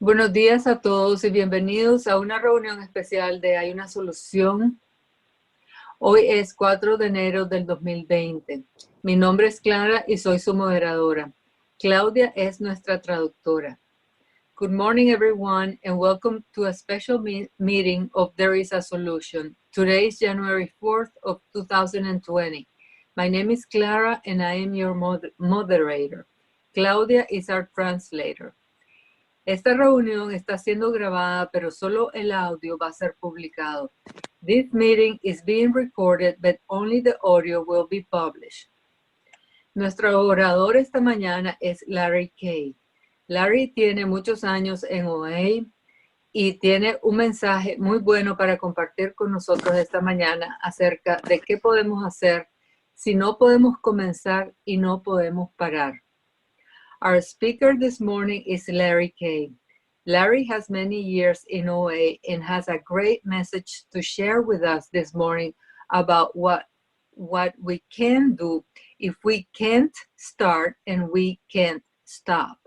Buenos días a todos y bienvenidos a una reunión especial de Hay una solución. Hoy es 4 de enero del 2020. Mi nombre es Clara y soy su moderadora. Claudia es nuestra traductora. Good morning, everyone, and welcome to a special meeting of There is a Solution. Today is January 4th of 2020. My name is Clara and I am your moderator. Claudia is our translator. Esta reunión está siendo grabada, pero solo el audio va a ser publicado. This meeting is being recorded, but only the audio will be published. Nuestro orador esta mañana es Larry Kay. Larry tiene muchos años en OA y tiene un mensaje muy bueno para compartir con nosotros esta mañana acerca de qué podemos hacer si no podemos comenzar y no podemos parar. Our speaker this morning is Larry Kay. Larry has many years in OA and has a great message to share with us this morning about what we can do if we can't start and we can't stop.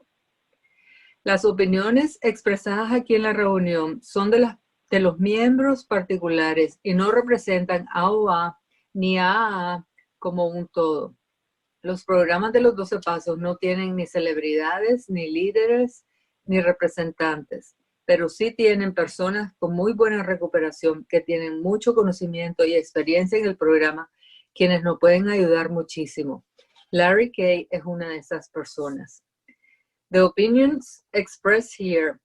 Las opiniones expresadas aquí en la reunión son de los miembros particulares y no representan a OA ni a AA como un todo. Los programas de los 12 pasos no tienen ni celebridades, ni líderes, ni representantes, pero sí tienen personas con muy buena recuperación que tienen mucho conocimiento y experiencia en el programa, quienes nos pueden ayudar muchísimo. Larry Kay es una de esas personas. The opinions expressed here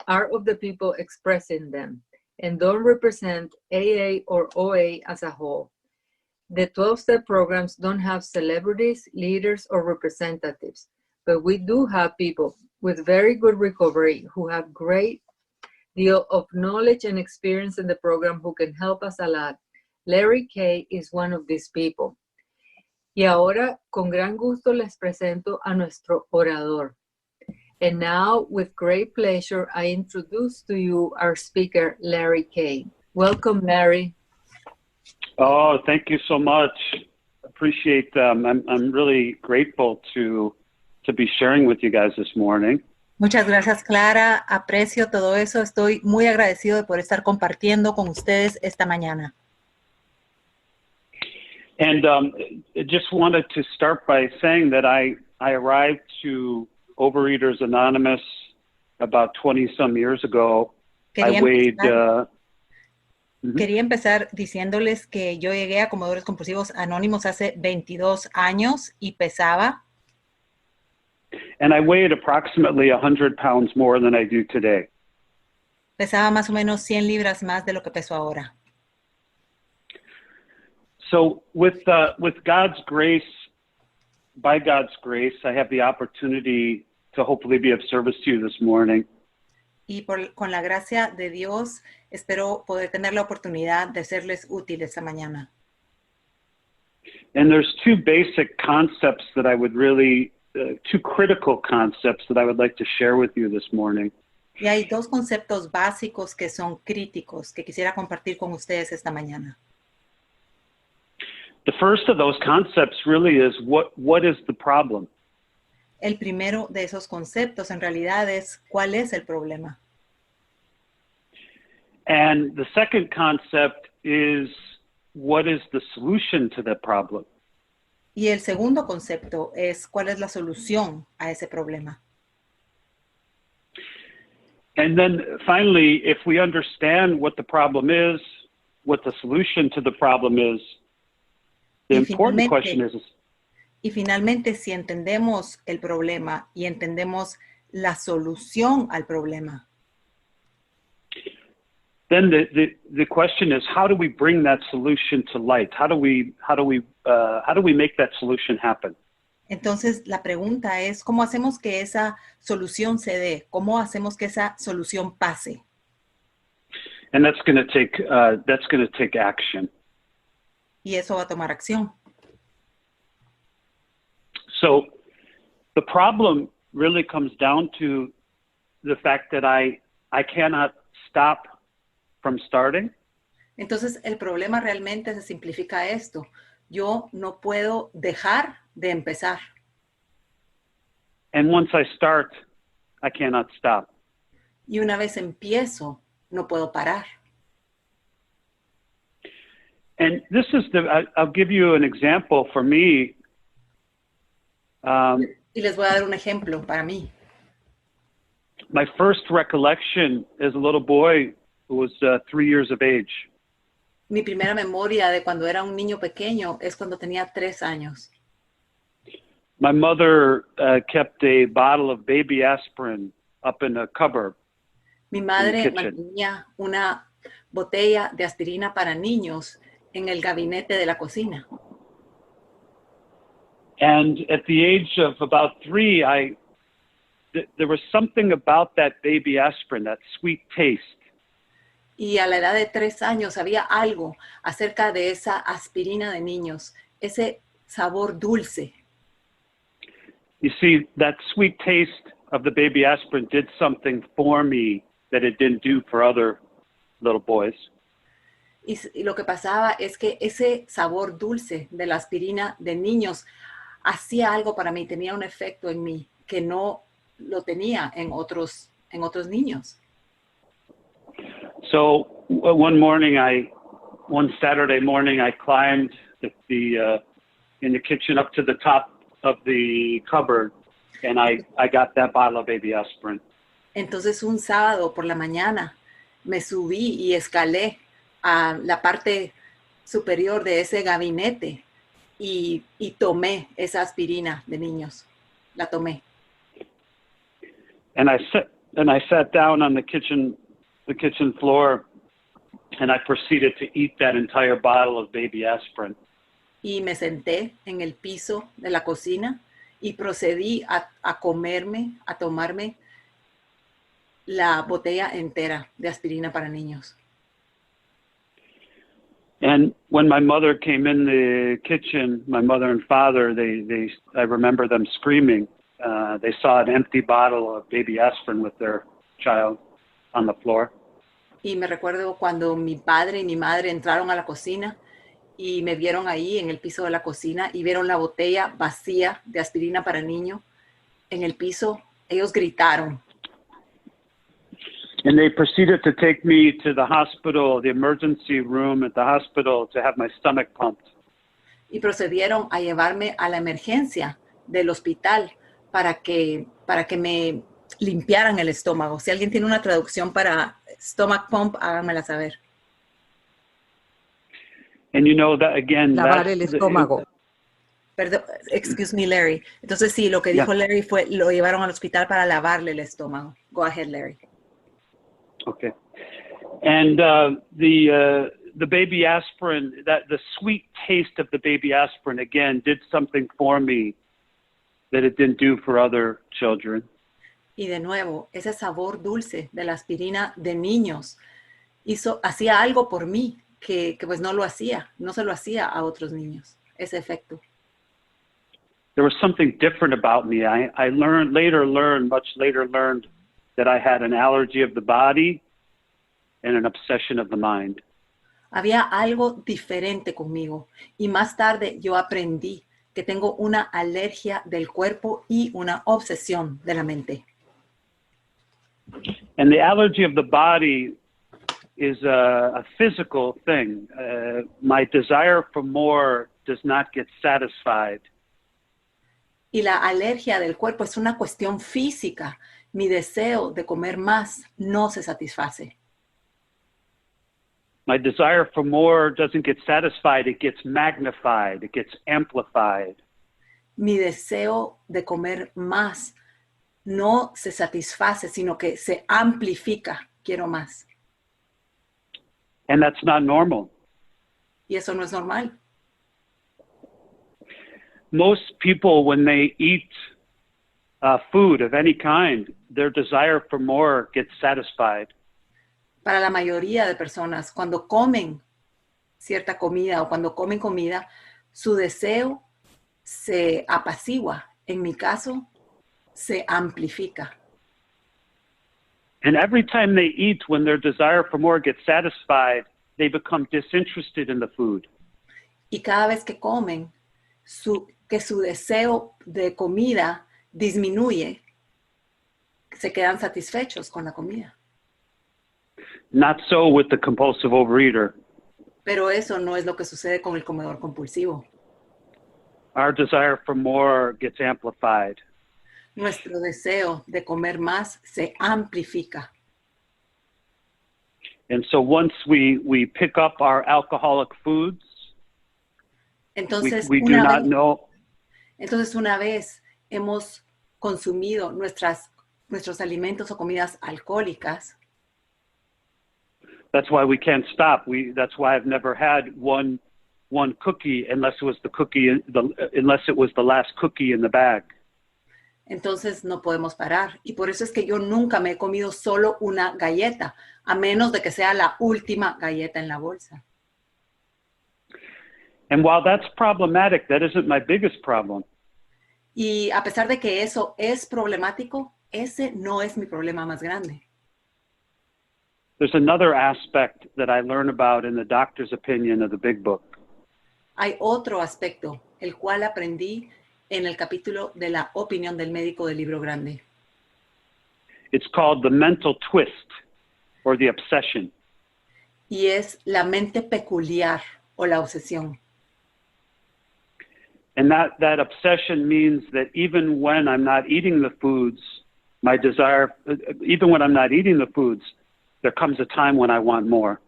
are of the people expressing them and don't represent AA or OA as a whole. The 12-step programs don't have celebrities, leaders, or representatives, but we do have people with very good recovery who have great deal of knowledge and experience in the program who can help us a lot. Larry Kay is one of these people. Y ahora, con gran gusto, les presento a nuestro orador. And now, with great pleasure, I introduce to you our speaker, Larry Kay. Welcome, Larry. Oh, thank you so much. Appreciate I'm really grateful to be sharing with you guys this morning. Muchas gracias, Clara. Aprecio todo eso. Estoy muy agradecido de poder estar compartiendo con ustedes esta mañana. And just wanted to start by saying that I arrived to Overeaters Anonymous about 20-some years ago. Quería empezar diciéndoles que yo llegué a Comedores Compulsivos Anónimos hace 22 años y pesaba. And I weighed approximately 100 pounds more than I do today. Pesaba más o menos 100 libras más de lo que peso ahora. So with God's grace, by God's grace, I have the opportunity to hopefully be of service to you this morning. Y con la gracia de Dios, espero poder tener la oportunidad de serles útil esta mañana. And there's two basic concepts that I would really, two critical concepts that I would like to share with you this morning. Y hay dos conceptos básicos que son críticos que quisiera compartir con ustedes esta mañana. The first of those concepts really is what is the problem? El primero de esos conceptos en realidad es ¿cuál es el problema? And the second concept is what is the solution to that problem? Y el segundo concepto es ¿cuál es la solución a ese problema? And then finally, if we understand what the problem is, what the solution to the problem is, the important question is... Y finalmente, si entendemos el problema y entendemos la solución al problema, then the question is, how do we bring that solution to light? How do we make that solution happen? Entonces la pregunta es ¿cómo hacemos que esa solución se dé? ¿Cómo hacemos que esa solución pase? And that's going to take action. Y eso va a tomar acción. So the problem really comes down to the fact that I cannot stop from starting. Entonces el problema realmente se simplifica a esto. Yo no puedo dejar de empezar. And once I start, I cannot stop. Y una vez empiezo, no puedo parar. And this is I'll give you an example for me. Y les voy a dar un ejemplo para mí. My first recollection as a little boy who was 3 years of age. Mi primera memoria de cuando era un niño pequeño es cuando tenía 3 años. My mother kept a bottle of baby aspirin up in a cupboard. Mi madre mantenía una botella de aspirina para niños en el gabinete de la cocina. And at the age of about 3, there was something about that baby aspirin, that sweet taste. Y a la edad de 3 años había algo acerca de esa aspirina de niños, ese sabor dulce. You see, that sweet taste of the baby aspirin did something for me that it didn't do for other little boys. Y lo que pasaba es que ese sabor dulce de la aspirina de niños hacía algo para mí, tenía un efecto en mí que no lo tenía en otros niños. So one Saturday morning, I climbed in the kitchen up to the top of the cupboard, and I got that bottle of baby aspirin. Entonces un sábado por la mañana me subí y escalé a la parte superior de ese gabinete y tomé esa aspirina de niños. La tomé. And I sat down on the kitchen floor, and I proceeded to eat that entire bottle of baby aspirin. Y me senté en el piso de la cocina y procedí a tomarme la botella entera de aspirina para niños. And when my mother came in the kitchen, my mother and father, I remember them screaming. They saw an empty bottle of baby aspirin with their child on the floor. Y me recuerdo cuando mi padre y mi madre entraron a la cocina y me vieron ahí en el piso de la cocina y vieron la botella vacía de aspirina para niño en el piso. Ellos gritaron. And they proceeded to take me to the hospital, the emergency room at the hospital, to have my stomach pumped. Y procedieron a llevarme a la emergencia del hospital para que me limpiaran el estómago. Si alguien tiene una traducción para stomach pump, háganmela saber. And you know that again, Lavar el estómago. Perdón, excuse me, Larry. Entonces sí, lo que dijo Larry fue, lo llevaron al hospital para lavarle el estómago. Go ahead, Larry. Okay. And the baby aspirin, the sweet taste of the baby aspirin again did something for me that it didn't do for other children. Y de nuevo, ese sabor dulce de la aspirina de niños hacía algo por mí que pues no se lo hacía a otros niños, ese efecto. There was something different about me. I much later learned that I had an allergy of the body and an obsession of the mind. Había algo diferente conmigo y más tarde yo aprendí que tengo una alergia del cuerpo y una obsesión de la mente. And the allergy of the body is a physical thing. My desire for more does not get satisfied. Y la alergia del cuerpo es una cuestión física. Mi deseo de comer más no se satisface. My desire for more doesn't get satisfied. It gets magnified. It gets amplified. Mi deseo de comer más no se satisface, sino que se amplifica. Quiero más. And that's not normal. Y eso no es normal. Most people, when they eat food of any kind, their desire for more gets satisfied. Para la mayoría de personas, cuando comen cierta comida o cuando comen comida, su deseo se apacigua. En mi caso, se amplifica. And every time they eat, when their desire for more gets satisfied, they become disinterested in the food. Y cada vez que comen, que su deseo de comida disminuye, se quedan satisfechos con la comida. Not so with the compulsive overeater. Pero eso no es lo que sucede con el comedor compulsivo. Our desire for more gets amplified. Nuestro deseo de comer más se amplifica. And so once we pick up our alcoholic foods, Entonces, we do not know. Entonces, una vez hemos consumido nuestros alimentos o comidas alcohólicas, That's why we can't stop. That's why I've never had one cookie unless it was the last cookie in the bag. entonces no podemos parar. Y por eso es que yo nunca me he comido solo una galleta, a menos de que sea la última galleta en la bolsa. And while that's problematic, that isn't my biggest problem. Y a pesar de que eso es problemático, ese no es mi problema más grande. There's another aspect that I learn about in the doctor's opinion of the Big Book. Hay otro aspecto, el cual aprendí en el capítulo de la opinión del médico del libro grande. It's called the mental twist or the obsession. Y es la mente peculiar o la obsesión. And that obsession means that even when I'm not eating the foods, even when I'm not eating the foods, there comes a time when I want more.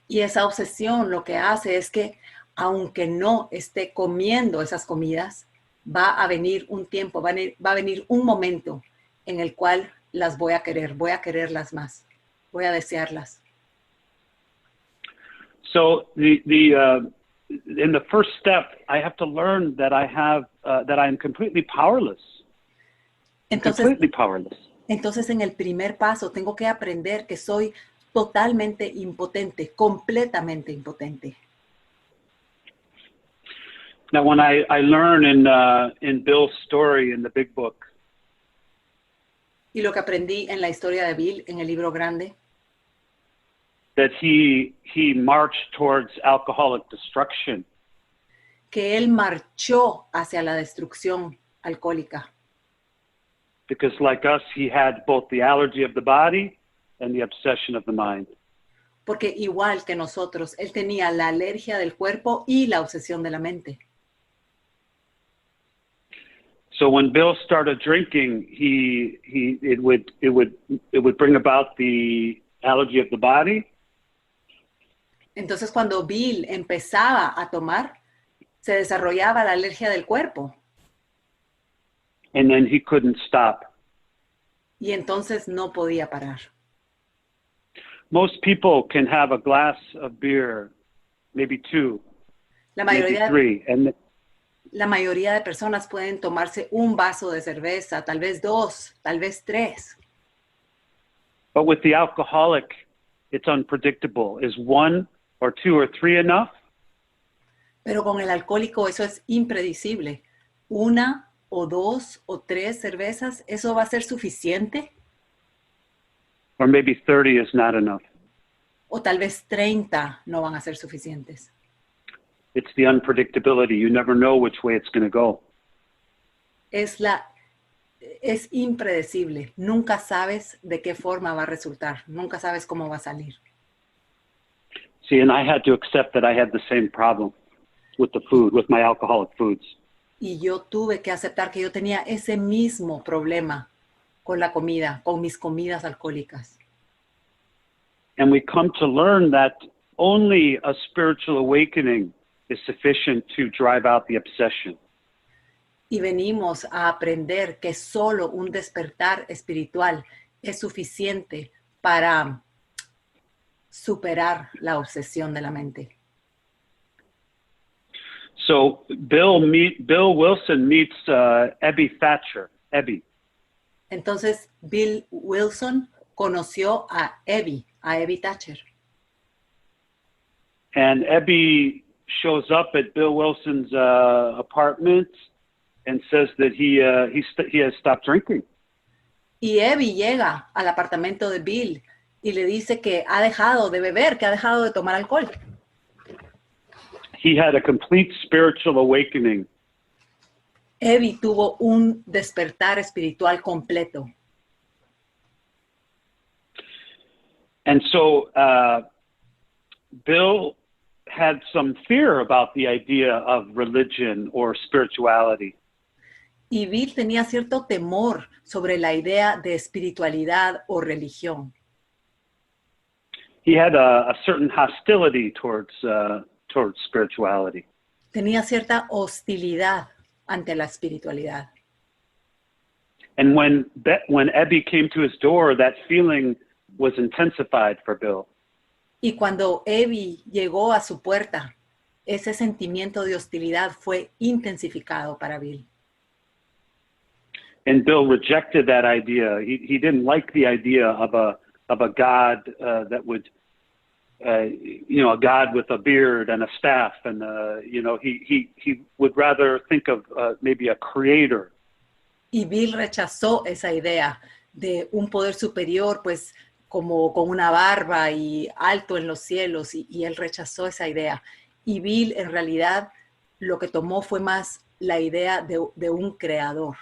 Y esa obsesión lo que hace es que, aunque no esté comiendo esas comidas, va a venir un tiempo, va a venir un momento en el cual las voy a quererlas más, voy a desearlas. So in the first step, I have to learn that that I'm completely powerless. Completely powerless. Entonces, en el primer paso, tengo que aprender que soy totalmente impotente, completamente impotente. Now, when I learn in Bill's story in the Big Book, Y lo que aprendí en la historia de Bill, en el libro grande, that he marched towards alcoholic destruction. que él marchó hacia la destrucción alcohólica. Because like us, he had both the allergy of the body and the obsession of the mind. Porque igual que nosotros, él tenía la alergia del cuerpo y la obsesión de la mente. So when Bill started drinking, it would bring about the allergy of the body. Entonces, cuando Bill empezaba a tomar, se desarrollaba la alergia del cuerpo. And then he couldn't stop. Y entonces no podía parar. Most people can have a glass of beer, maybe two, La maybe mayoría, three, and la mayoría de personas pueden tomarse un vaso de cerveza, tal vez 2, tal vez 3. but with the alcoholic, it's unpredictable. Is 1 or 2 or 3 enough? Pero con el alcohólico eso es impredecible. 1 o 2 o 3 cervezas, ¿eso va a ser suficiente? Or maybe 30 is not enough. O tal vez 30 no van a ser suficientes. It's the unpredictability. You never know which way it's going to go. Es impredecible. Nunca sabes de qué forma va a resultar. Nunca sabes cómo va a salir. See, and I had to accept that I had the same problem with the food, with my alcoholic foods. Y yo tuve que aceptar que yo tenía ese mismo problema con la comida, con mis comidas alcohólicas. And we come to learn that only a spiritual awakening is sufficient to drive out the obsession. Y venimos a aprender que solo un despertar espiritual es suficiente para superar la obsesión de la mente. So Bill Wilson meets Ebby Thatcher. Ebby. Entonces Bill Wilson conoció a Ebby Thatcher. And Ebby shows up at Bill Wilson's apartment and says that he has stopped drinking. Y Ebby llega al apartamento de Bill y le dice que ha dejado de beber, que ha dejado de tomar alcohol. He had a complete spiritual awakening. Ebby tuvo un despertar espiritual completo. And so Bill had some fear about the idea of religion or spirituality. Y Bill tenía cierto temor sobre la idea de espiritualidad o religión. He had a certain hostility towards spirituality. Tenía cierta hostilidad ante la espiritualidad. And when Ebby came to his door, that feeling was intensified for Bill. Y cuando Abby llegó a su puerta, ese sentimiento de hostilidad fue intensificado para Bill. And Bill rejected that idea. He didn't like the idea of a God that would, a God with a beard and a staff, and he would rather think of maybe a creator. Y Bill rechazó esa idea de un poder superior, pues como con una barba y alto en los cielos, y él rechazó esa idea. Y Bill en realidad lo que tomó fue más la idea de un creador.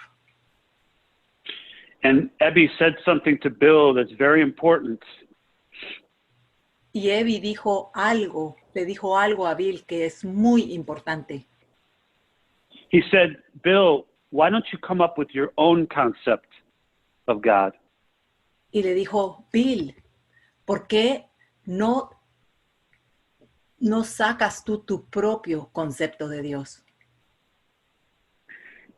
And Ebby said something to Bill that's very important. Y Abby le dijo algo a Bill que es muy importante. He said, Bill, why don't you come up with your own concept of God? Y le dijo, Bill, ¿por qué no sacas tú tu propio concepto de Dios?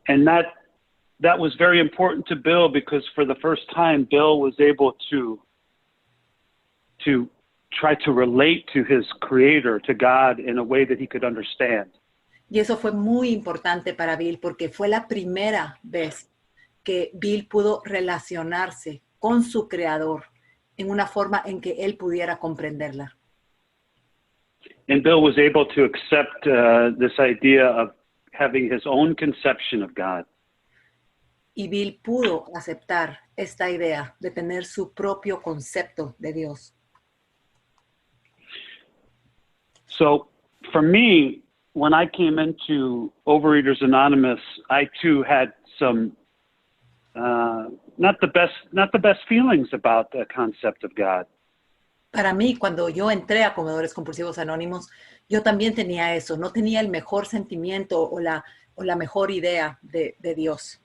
And that was very important to Bill, because for the first time, Bill was able to try to relate to his creator, to God, in a way that he could understand. Y eso fue muy importante para Bill, porque fue la primera vez que Bill pudo relacionarse con su creador en una forma en que él pudiera comprenderla. And Bill was able to accept this idea of having his own conception of God. Y Bill pudo aceptar esta idea de tener su propio concepto de Dios. So for me, when I came into Overeaters Anonymous, I too had some not the best feelings about the concept of God. Para mí, cuando yo entré a Comedores Compulsivos Anónimos, yo también tenía eso. No tenía el mejor sentimiento o la mejor idea de Dios.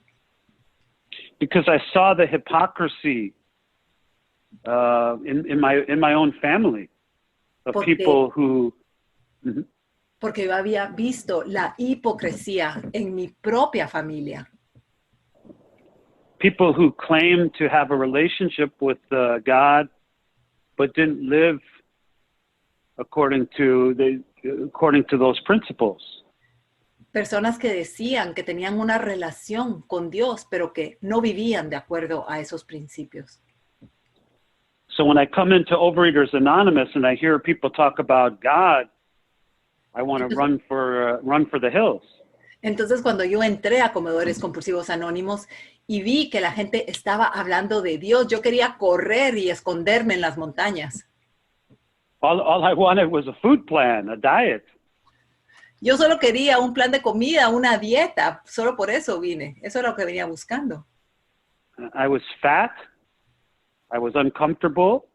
Because I saw the hypocrisy in my own family of people who. Mm-hmm. Porque yo había visto la hipocresía en mi propia familia. People who claimed to have a relationship with God, but didn't live according to those principles. Personas que decían que tenían una relación con Dios, pero que no vivían de acuerdo a esos principios. So when I come into Overeaters Anonymous and I hear people talk about God, I want to run for the hills. Entonces, cuando yo entré a Comedores Compulsivos Anónimos y vi que la gente estaba hablando de Dios, yo quería correr y esconderme en las montañas. All I wanted was a food plan, a diet. Yo solo quería un plan de comida, una dieta. Solo por eso vine. Eso era lo que venía buscando. I was fat. I was uncomfortable,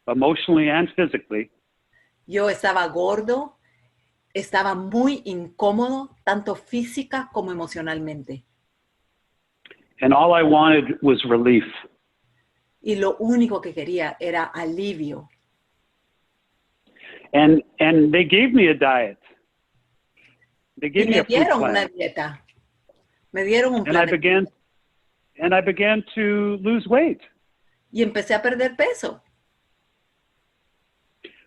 emotionally and physically. Yo estaba gordo. Estaba muy incómodo, tanto física como emocionalmente. And all I wanted was relief. Y lo único que quería era alivio. And they gave me a diet. They gave me a food plan. Una dieta. Me dieron un plan. And I began to lose weight. Y empecé a perder peso.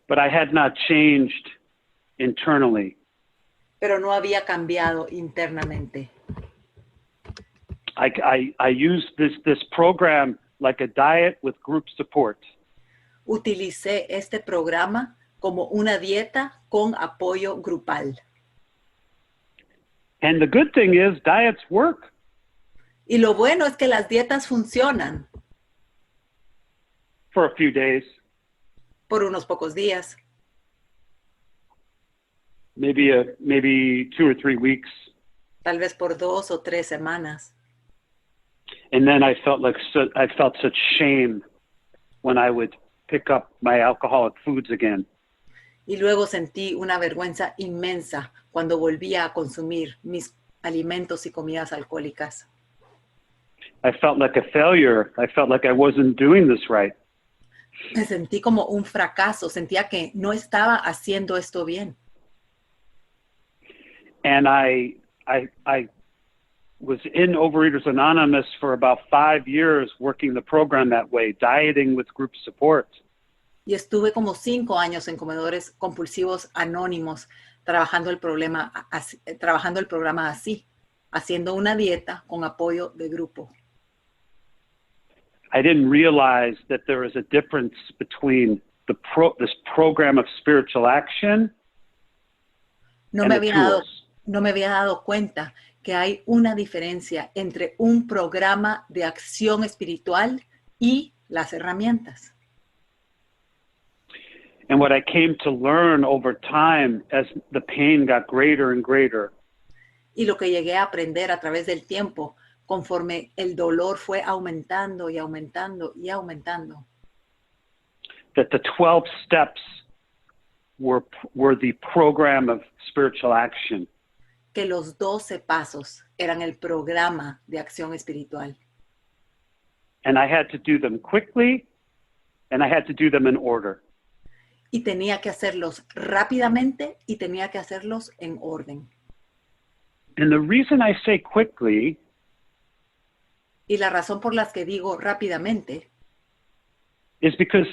But I had not changed internally. Pero no había cambiado internamente. I used this program like a diet with group support. Utilicé este programa como una dieta con apoyo grupal. And the good thing is diets work. Y lo bueno es que las dietas funcionan. For a few days. Por unos pocos días. Maybe 2 or 3 weeks. Tal vez por 2 o 3 semanas. And then I felt such shame when I would pick up my alcoholic foods again. Y luego sentí una vergüenza inmensa cuando volvía a consumir mis alimentos y comidas alcohólicas. I felt like a failure. I felt like I wasn't doing this right. Me sentí como un fracaso, sentía que no estaba haciendo esto bien. And I was in Overeaters Anonymous for about 5 years working the program that way, dieting with group support. Y estuve como 5 años en comedores compulsivos anónimos, trabajando el programa así, haciendo una dieta con apoyo de grupo. I didn't realize that there was a difference between this program of spiritual action No me había dado cuenta que hay una diferencia entre un programa de acción espiritual y las herramientas. And what I came to learn over time as the pain got greater and greater, Y lo que llegué a aprender a través del tiempo, conforme el dolor fue aumentando y aumentando y aumentando, that the 12 steps were the program of spiritual action. que los 12 pasos eran el programa de acción espiritual. And I had to do them quickly, and I had to do them in order. Y tenía que hacerlos rápidamente y tenía que hacerlos en orden. And the reason I say quickly Y la razón por la que digo rápidamente is because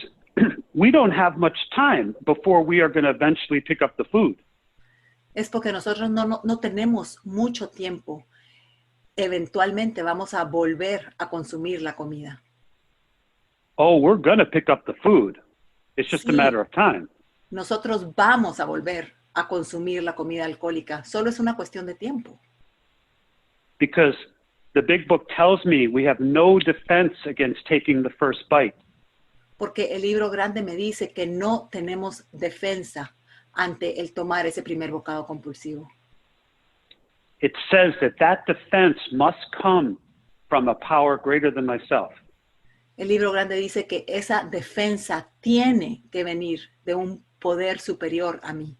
we don't have much time before we are going to eventually pick up the food. es porque nosotros no tenemos mucho tiempo. Eventualmente vamos a volver a consumir la comida. Oh, we're going to pick up the food. It's just a Sí. matter of time. Nosotros vamos a volver a consumir la comida alcohólica. Solo es una cuestión de tiempo. Because the big book tells me we have no defense against taking the first bite. Porque el libro grande me dice que no tenemos defensa ante el tomar ese primer bocado compulsivo. It says that defense must come from a power greater than myself. El libro grande dice que esa defensa tiene que venir de un poder superior a mí.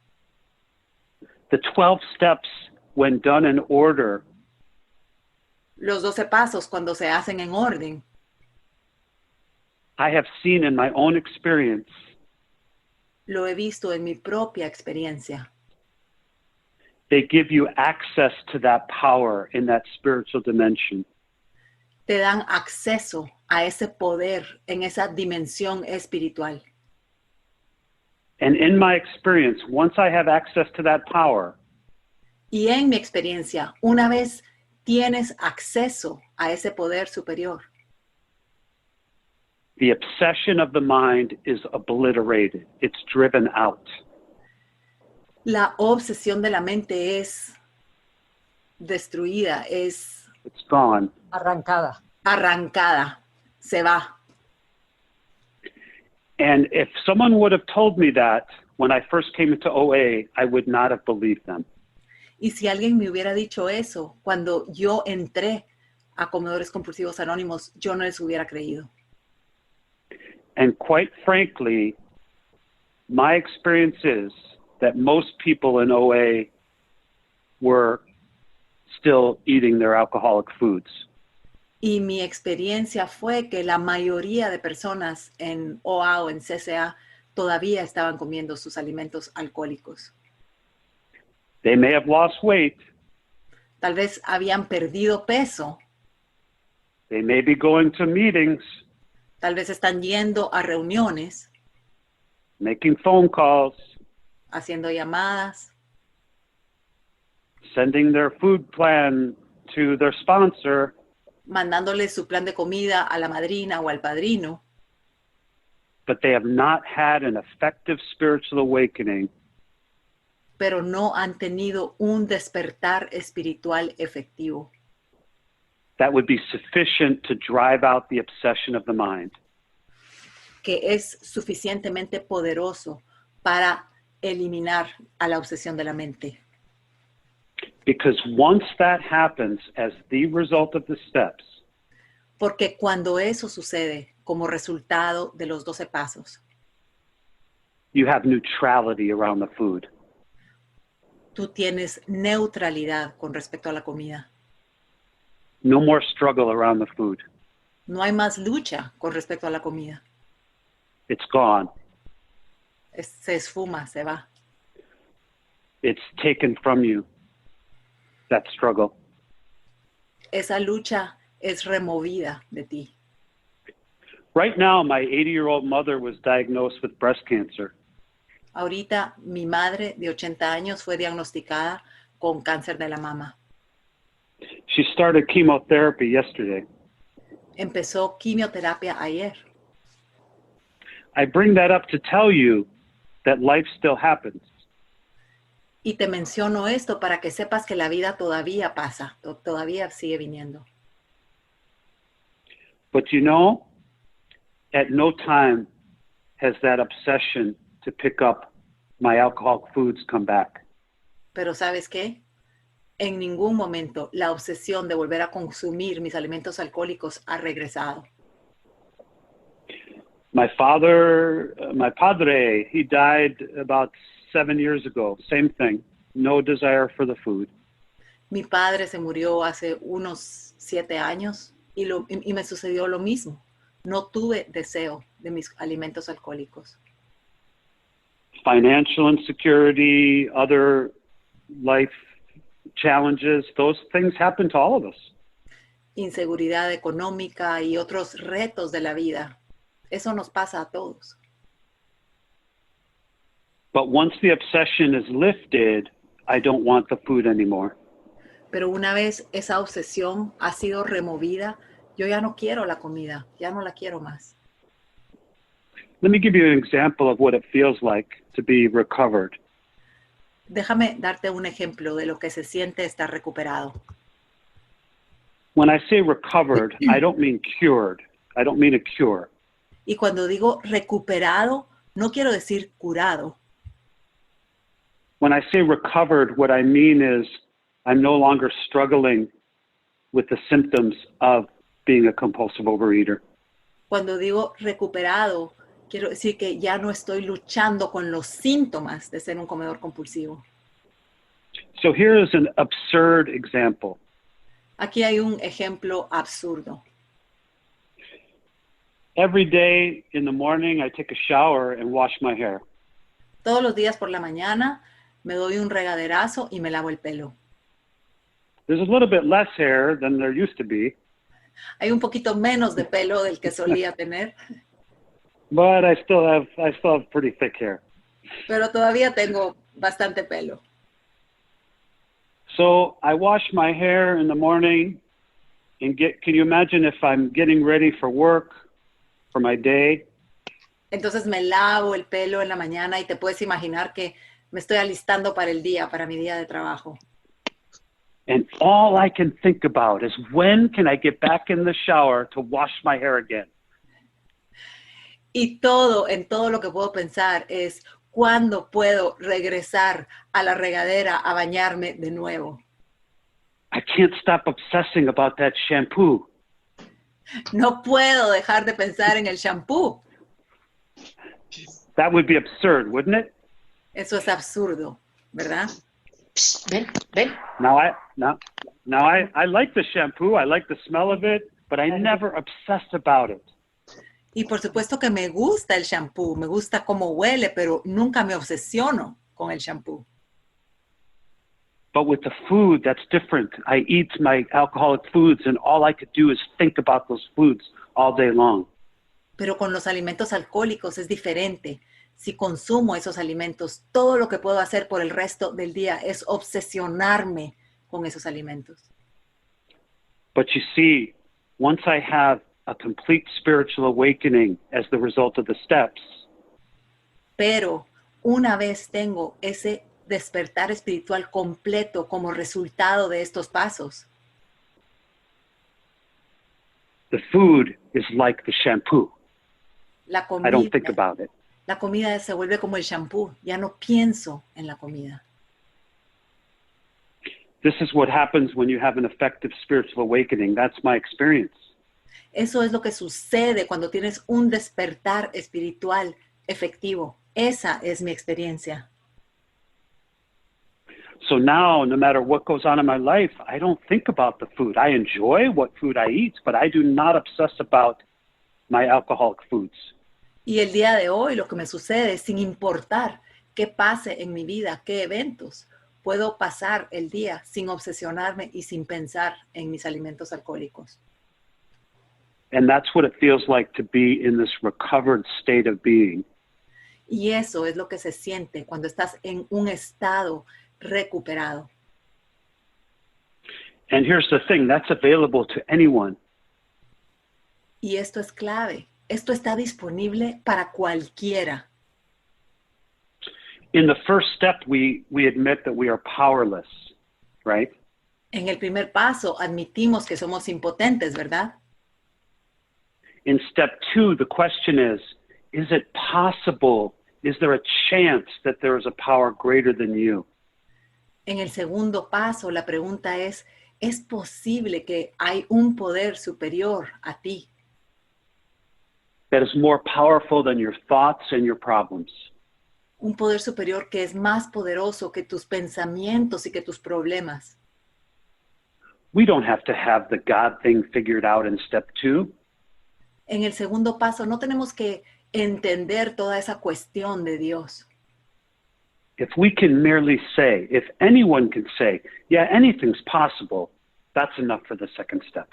The 12 steps, when done in order, Los 12 pasos, cuando se hacen en orden, I have seen in my own experience lo he visto en mi propia experiencia. they give you access to that power in that spiritual dimension. Te dan acceso a ese poder en esa dimensión espiritual. And in my experience, once I have access to that power, Y en mi experiencia, una vez tienes acceso a ese poder superior, the obsession of the mind is obliterated. It's driven out. la obsesión de la mente es destruida, es It's gone. Arrancada. arrancada, se va. And if someone would have told me that when I first came into OA, I would not have believed them. Y si alguien me hubiera dicho eso cuando yo entré a Comedores Compulsivos Anónimos, yo no les hubiera creído. And quite frankly, my experience is that most people in OA were still eating their alcoholic foods. Y mi experiencia fue que la mayoría de personas en OA o en CCA todavía estaban comiendo sus alimentos alcohólicos. They may have lost weight. Tal vez habían perdido peso, They may be going to meetings, tal vez están yendo a reuniones, making phone calls, haciendo llamadas, sending their food plan to their sponsor, mandándole su plan de comida a la madrina o al padrino, but they have not had an effective spiritual awakening pero no han tenido un despertar espiritual efectivo that would be sufficient to drive out the obsession of the mind. que es suficientemente poderoso para eliminar a la obsesión de la mente. Because once that happens as the result of the steps, Porque cuando eso sucede como resultado de los 12 pasos. You have neutrality around the food. Tú tienes neutralidad con respecto a la comida. No more struggle around the food. No hay más lucha con respecto a la comida. It's gone. Se esfuma, se va. It's taken from you, that struggle. Esa lucha es removida de ti. Right now, my 80-year-old mother was diagnosed with breast cancer. Ahorita mi madre de 80 años fue diagnosticada con cáncer de la mama. She started chemotherapy yesterday. Empezó quimioterapia ayer. I bring that up to tell you that life still happens. Y te menciono esto para que sepas que la vida todavía pasa, todavía sigue viniendo. But you know, at no time has that obsession to pick up my alcoholic foods come back. Pero ¿sabes qué? En ningún momento la obsesión de volver a consumir mis alimentos alcohólicos ha regresado. My padre, he died about 7 years ago. Same thing. No desire for the food. Mi padre se murió hace unos 7 años y me sucedió lo mismo. No tuve deseo de mis alimentos alcohólicos. Financial insecurity, other life challenges, those things happen to all of us. Inseguridad económica y otros retos de la vida. Eso nos pasa a todos. But once the obsession is lifted, I don't want the food anymore. Pero una vez esa obsesión ha sido removida, yo ya no quiero la comida, ya no la quiero más. Let me give you an example of what it feels like to be recovered. Déjame darte un ejemplo de lo que se siente estar recuperado. When I say recovered, I don't mean cured. I don't mean a cure. Y cuando digo recuperado, no quiero decir curado. When I say recovered, what I mean is I'm no longer struggling with the symptoms of being a compulsive overeater. Cuando digo recuperado, quiero decir que ya no estoy luchando con los síntomas de ser un comedor compulsivo. So here is an absurd example. Aquí hay un ejemplo absurdo. Every day in the morning, I take a shower and wash my hair. Todos los días por la mañana me doy un regaderazo y me lavo el pelo. There's a little bit less hair than there used to be, Hay un poquito menos de pelo del que solía tener, but I still have pretty thick hair. pero todavía tengo bastante pelo. So I wash my hair in the morning and can you imagine if I'm getting ready for work, for my day? Entonces me lavo el pelo en la mañana y te puedes imaginar que me estoy alistando para el día, para mi día de trabajo. And all I can think about is when can I get back in the shower to wash my hair again? Y en todo lo que puedo pensar es cuándo puedo regresar a la regadera a bañarme de nuevo. I can't stop obsessing about that shampoo. No puedo dejar de pensar en el shampoo. That would be absurd, wouldn't it? Eso es absurdo, ¿verdad? Ven, ven. Now I like the shampoo, I like the smell of it, but I never obsess about it. Y por supuesto que me gusta el shampoo, me gusta cómo huele, pero nunca me obsesiono con el shampoo. But with the food, that's different. I eat my alcoholic foods, and all I could do is think about those foods all day long. Pero con los alimentos alcohólicos es diferente. Si consumo esos alimentos, todo lo que puedo hacer por el resto del día es obsesionarme con esos alimentos. But you see, once I have a complete spiritual awakening as the result of the steps, Pero una vez tengo ese despertar espiritual completo como resultado de estos pasos, the food is like the shampoo. la I don't think about it. La comida se vuelve como el shampoo. Ya no pienso en la comida. This is what happens when you have an effective spiritual awakening. That's my experience. Eso es lo que sucede cuando tienes un despertar espiritual efectivo. Esa es mi experiencia. So now, no matter what goes on in my life, I don't think about the food. I enjoy what food I eat, but I do not obsess about my alcoholic foods. Y el día de hoy lo que me sucede, sin importar qué pase en mi vida, qué eventos, puedo pasar el día sin obsesionarme y sin pensar en mis alimentos alcohólicos. And that's what it feels like to be in this recovered state of being. Y eso es lo que se siente cuando estás en un estado recuperado. And here's the thing, that's available to anyone. Y esto es clave. Esto está disponible para cualquiera. In the first step, we admit that we are powerless, right? En el primer paso admitimos que somos impotentes, ¿verdad? In step 2, the question is it possible? Is there a chance that there is a power greater than you? En el segundo paso, la pregunta ¿es posible que hay un poder superior a ti? That is more powerful than your thoughts and your problems. Un poder superior que es más poderoso que tus pensamientos y que tus problemas. We don't have to have the God thing figured out in step 2. En el segundo paso, no tenemos que entender toda esa cuestión de Dios. If we can merely say, if anyone can say, yeah, anything's possible, that's enough for the second step.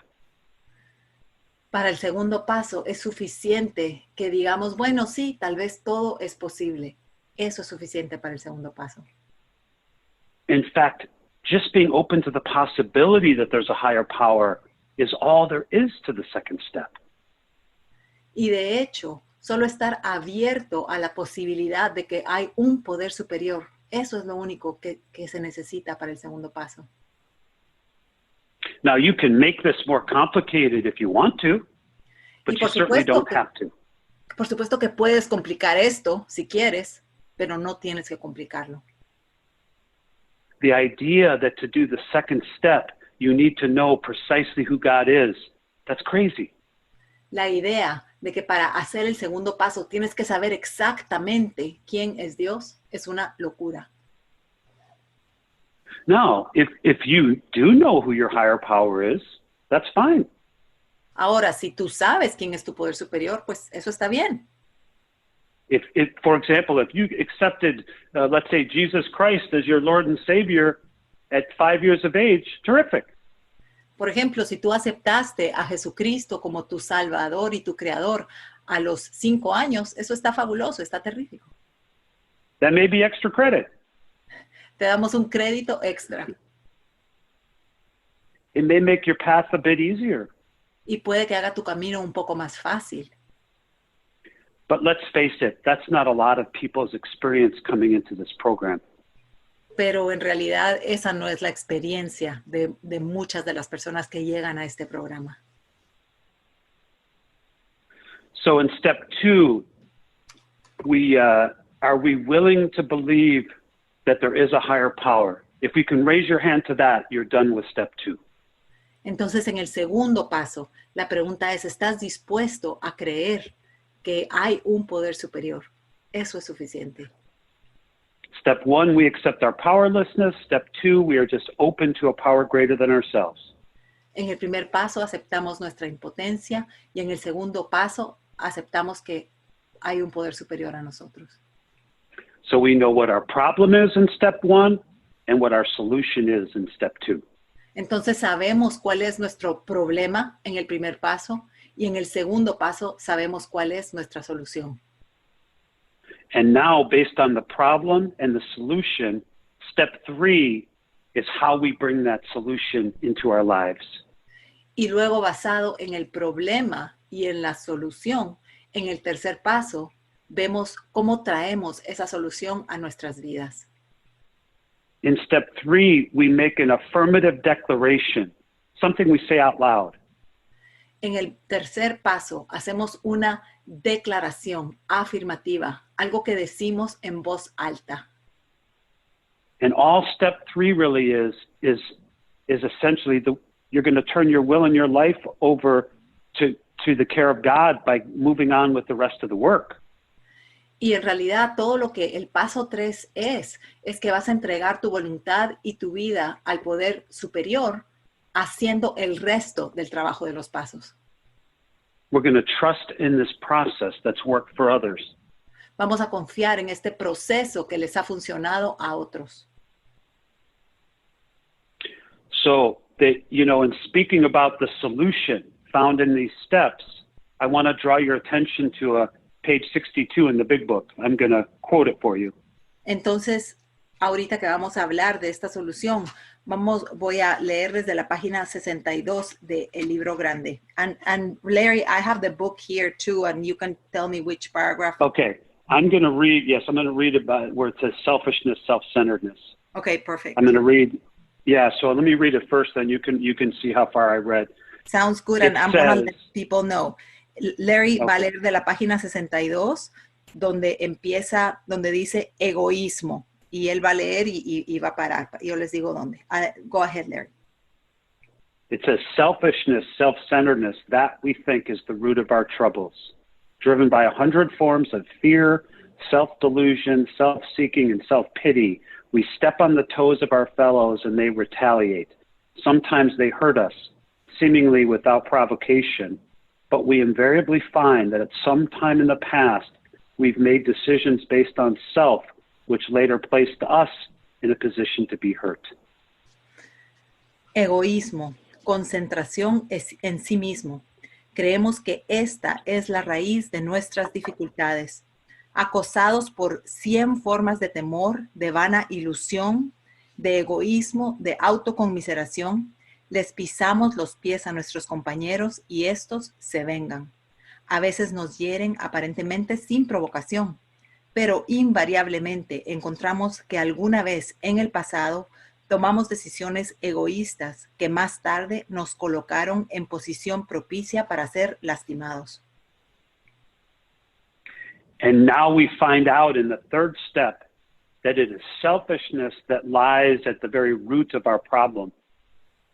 Para el segundo paso es suficiente que digamos, bueno, sí, tal vez todo es posible. Eso es suficiente para el segundo paso. In fact, just being open to the possibility that there's a higher power is all there is to the second step. Y de hecho, solo estar abierto a la posibilidad de que hay un poder superior, eso es lo único que se necesita para el segundo paso. Now, you can make this more complicated if you want to, but you certainly don't have to. Por supuesto que puedes complicar esto si quieres, pero no tienes que complicarlo. The idea that to do the second step, you need to know precisely who God is, that's crazy. La idea de que para hacer el segundo paso tienes que saber exactamente quién es Dios es una locura. Now, if you do know who your higher power is, that's fine. Ahora, si tú sabes quién es tu poder superior, pues eso está bien. If for example, if you accepted, let's say, Jesus Christ as your Lord and Savior at 5 years of age, terrific. Por ejemplo, si tú aceptaste a Jesucristo como tu Salvador y tu Creador a los 5 años, eso está fabuloso, está terrífico. That may be extra credit. Te damos un crédito extra. It may make your path a bit easier. Y puede que haga tu camino un poco más fácil. But let's face it, that's not a lot of people's experience coming into this program. Pero en realidad esa no es la experiencia de muchas de las personas que llegan a este programa. So in step 2, are we willing to believe that there is a higher power? If we can raise your hand to that, you're done with step 2. Entonces, en el segundo paso, la pregunta es, ¿estás dispuesto a creer que hay un poder superior? Eso es suficiente. Step 1, we accept our powerlessness. Step 2, we are just open to a power greater than ourselves. En el primer paso aceptamos nuestra impotencia y en el segundo paso aceptamos que hay un poder superior a nosotros. So we know what our problem is in step 1 and what our solution is in step 2. Entonces sabemos cuál es nuestro problema en el primer paso y en el segundo paso sabemos cuál es nuestra solución. And now, based on the problem and the solution, step 3 is how we bring that solution into our lives. Y luego, basado en el problema y en la solución, en el tercer paso, vemos cómo traemos esa solución a nuestras vidas. In step 3, we make an affirmative declaration, something we say out loud. En el tercer paso, hacemos una declaración afirmativa, algo que decimos en voz alta. And all step 3 really is essentially you're going to turn your will and your life over to the care of God by moving on with the rest of the work. Y en realidad todo lo que el paso 3 es que vas a entregar tu voluntad y tu vida al poder superior haciendo el resto del trabajo de los pasos. We're going to trust in this process that's worked for others. Vamos a confiar en este proceso que les ha funcionado a otros. So that, in speaking about the solution found in these steps, I want to draw your attention to page 62 in the big book. I'm going to quote it for you. Entonces, ahorita que vamos a hablar de esta solución, voy a leer desde la página 62 del libro grande. And Larry, I have the book here too, and you can tell me which paragraph. Okay. I'm going to read about where it says selfishness, self-centeredness. Okay, perfect. I'm going to read. Yeah, so let me read it first, then you can see how far I read. Sounds good, and I'm going to let people know. Larry va a leer de la página 62, donde dice egoísmo, y él va a leer y va a parar. Yo les digo dónde. Go ahead, Larry. It says selfishness, self-centeredness, that we think is the root of our troubles. Driven by 100 forms of fear, self-delusion, self-seeking, and self-pity, we step on the toes of our fellows and they retaliate. Sometimes they hurt us, seemingly without provocation, but we invariably find that at some time in the past, we've made decisions based on self, which later placed us in a position to be hurt. Egoísmo, concentración en sí mismo. Creemos que esta es la raíz de nuestras dificultades. Acosados por 100 formas de temor, de vana ilusión, de egoísmo, de autoconmiseración, les pisamos los pies a nuestros compañeros y estos se vengan. A veces nos hieren aparentemente sin provocación, pero invariablemente encontramos que alguna vez en el pasado tomamos decisiones egoístas que más tarde nos colocaron en posición propicia para ser lastimados. And now we find out in the third step that it is selfishness that lies at the very root of our problem.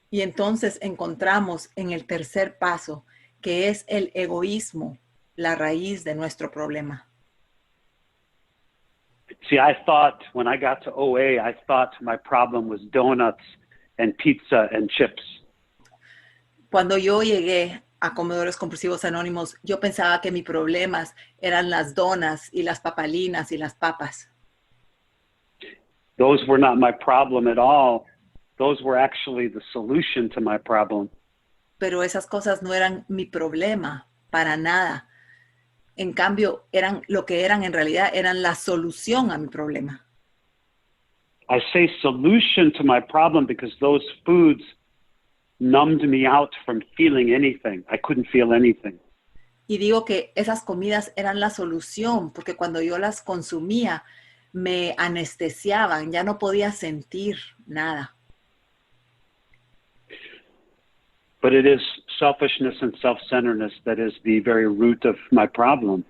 Y entonces encontramos en el tercer paso que es el egoísmo, la raíz de nuestro problema. See, I thought when I got to OA, I thought my problem was donuts and pizza and chips. Cuando yo llegué a Comedores Compulsivos Anónimos, yo pensaba que mis problemas eran las donas y las papalinas y las papas. Those were not my problem at all. Those were actually the solution to my problem. Pero esas cosas no eran mi problema, para nada. En cambio, lo que eran en realidad eran la solución a mi problema. I say solution to my problem because those foods numbed me out from feeling anything. I couldn't feel anything. Y digo que esas comidas eran la solución porque cuando yo las consumía me anestesiaban, ya no podía sentir nada. But it is selfishness and self-centeredness that is the very root of my problem.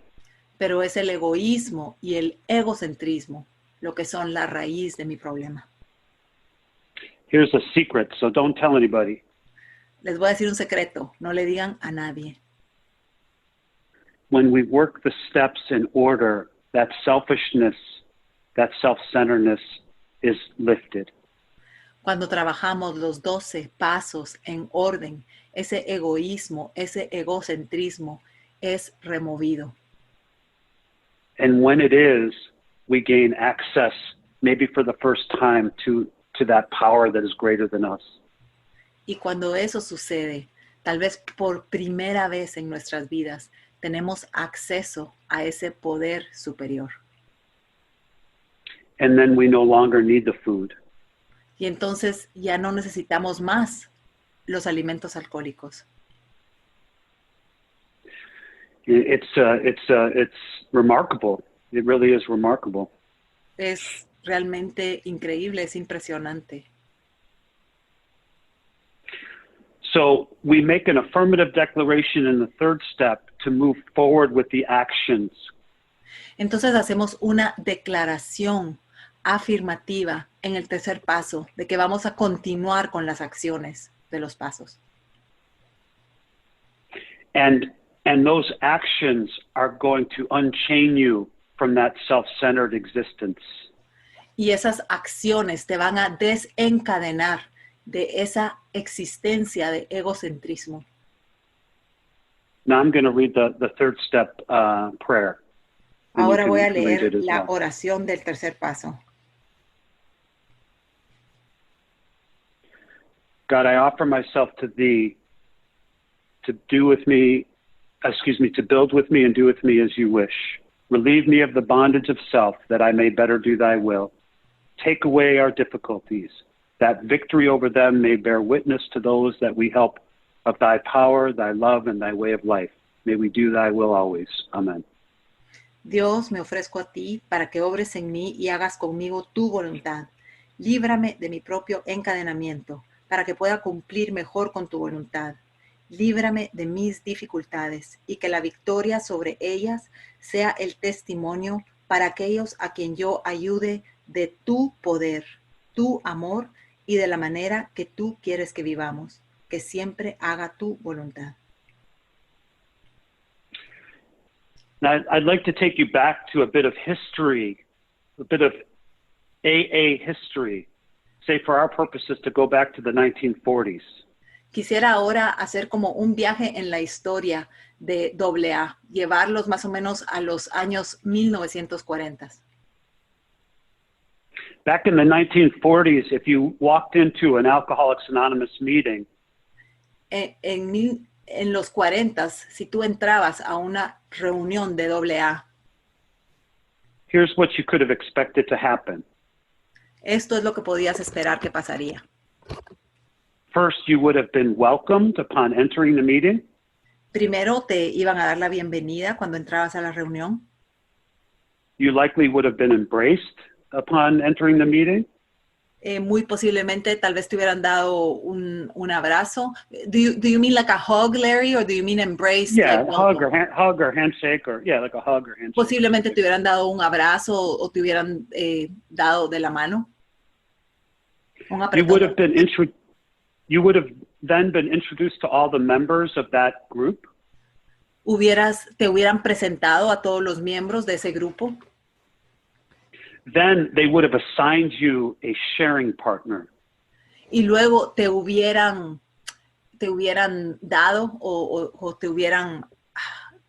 Pero es el egoísmo y el egocentrismo lo que son la raíz de mi problema. Here's a secret, so don't tell anybody. Les voy a decir un secreto, no le digan a nadie. When we work the steps in order, that selfishness, that self-centeredness is lifted. Cuando trabajamos los 12 pasos en orden, ese egoísmo, ese egocentrismo es removido. And when it is, we gain access, maybe for the first time, to that power that is greater than us. Y cuando eso sucede, tal vez por primera vez en nuestras vidas, tenemos acceso a ese poder superior. And then we no longer need the food. Y entonces ya no necesitamos más los alimentos alcohólicos. It's remarkable. It really is remarkable. Es realmente increíble, es impresionante. So we make an affirmative declaration in the third step to move forward with the actions. Entonces hacemos una declaración afirmativa en el tercer paso de que vamos a continuar con las acciones de los pasos. And those actions are going to unchain you from that self-centered existence. Y esas acciones te van a desencadenar de esa existencia de egocentrismo. Now I'm going to read the third step prayer. And Ahora you voy a can read leer it as la well. oración del tercer paso. God, I offer myself to thee to build with me and do with me as you wish. Relieve me of the bondage of self, that I may better do thy will. Take away our difficulties, that victory over them may bear witness to those that we help of thy power, thy love, and thy way of life. May we do thy will always. Amen. Dios, me ofrezco a ti para que obres en mí y hagas conmigo tu voluntad. Líbrame de mi propio encadenamiento, para que pueda cumplir mejor con tu voluntad. Líbrame de mis dificultades y que la victoria sobre ellas sea el testimonio para aquellos a quien yo ayude de tu poder, tu amor y de la manera que tú quieres que vivamos, que siempre haga tu voluntad. Now, I'd like to take you back to a bit of history, a bit of AA history, say for our purposes to go back to the 1940s. Quisiera ahora hacer como un viaje en la historia de AA, llevarlos más o menos a los años 1940. Back in the 1940s, if you walked into an Alcoholics Anonymous meeting, En los 40, si tú entrabas a una reunión de AA, here's what you could have expected to happen. esto es lo que podías esperar que pasaría. First, you would have been welcomed upon entering the meeting. Primero te iban a dar la bienvenida cuando entrabas a la reunión. You likely would have been embraced upon entering the meeting. Muy posiblemente tal vez te hubieran dado un abrazo. Do you mean like a hug, Larry, or do you mean embrace? Yeah, like hug or handshake, or yeah, like a hug or handshake. Posiblemente te hubieran dado un abrazo o te hubieran dado de la mano. Un apretón. You would have then been introduced to all the members of that group. Te hubieran presentado a todos los miembros de ese grupo. Then they would have assigned you a sharing partner. Y luego te hubieran dado o te hubieran,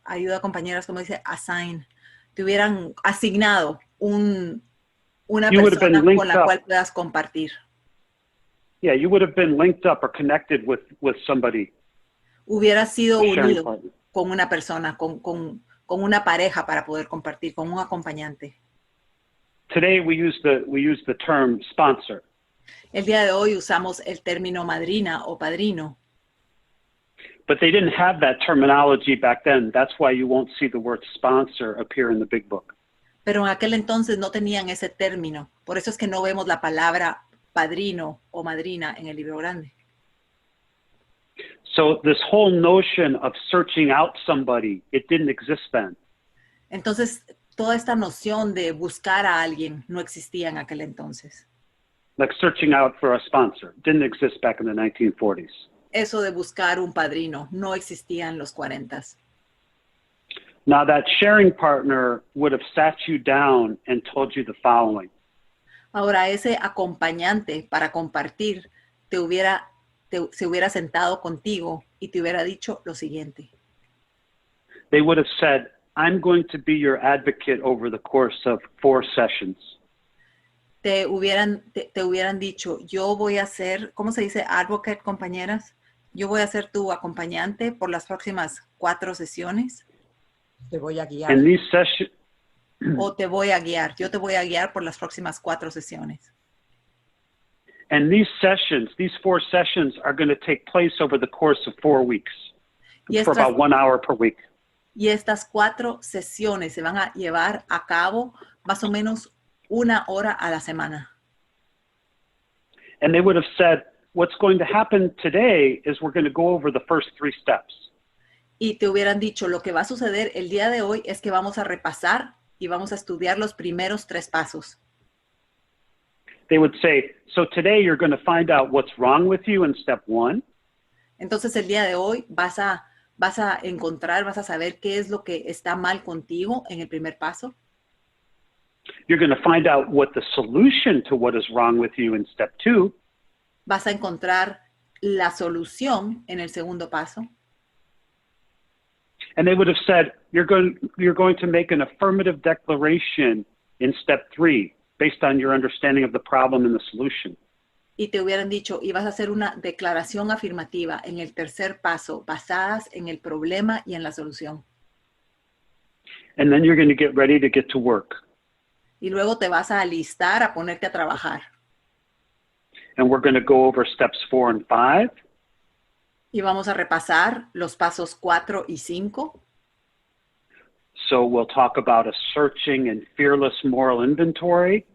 ayuda compañeras, como dice, assign, te hubieran asignado una persona con la cual puedas compartir. Yeah, you would have been linked up or connected with somebody. Hubieras sido unido con una persona, con una pareja para poder compartir, con un acompañante. Today we use the term sponsor. El día de hoy usamos el término madrina o padrino. But they didn't have that terminology back then. That's why you won't see the word sponsor appear in the big book. Pero en aquel entonces no tenían ese término. Por eso es que no vemos la palabra padrino o madrina en el libro grande. So this whole notion of searching out somebody, it didn't exist then. Entonces, toda esta noción de buscar a alguien no existía en aquel entonces. Like searching out for a sponsor didn't exist back in the 1940s. Eso de buscar un padrino no existía en los 40s. Now that sharing partner would have sat you down and told you the following. Ahora ese acompañante para compartir se hubiera sentado contigo y te hubiera dicho lo siguiente. They would have said, I'm going to be your advocate over the course of 4 sessions. Te hubieran dicho, yo voy a ser, ¿cómo se dice advocate, compañeras? Yo voy a ser tu acompañante por las próximas 4 sesiones. Te voy a guiar. And these sessions, O te voy a guiar. Yo te voy a guiar por las próximas 4 sesiones. and these 4 sessions are going to take place over the course of 4 weeks for about 1 hour per week. Y estas 4 sesiones se van a llevar a cabo más o menos 1 hora a la semana. And they would have said, what's going to happen today is we're going to go over the first 3 steps. Y te hubieran dicho, lo que va a suceder el día de hoy es que vamos a repasar y vamos a estudiar los primeros 3 pasos. They would say, so today you're going to find out what's wrong with you in step 1. Entonces el día de hoy vas a vas a encontrar, vas a saber qué es lo que está mal contigo en el primer paso. You're going to find out what the solution to what is wrong with you in step 2. Vas a encontrar la solución en el segundo paso. And they would have said, you're going to make an affirmative declaration in step 3 based on your understanding of the problem and the solution. Y te hubieran dicho, y vas a hacer una declaración afirmativa en el tercer paso, basadas en el problema y en la solución. And then you're going to get ready to get to work. Y luego te vas a alistar a ponerte a trabajar. And we're going to go over steps 4 and 5. Y vamos a repasar los pasos 4 y 5. So we'll talk about a searching and fearless moral inventory.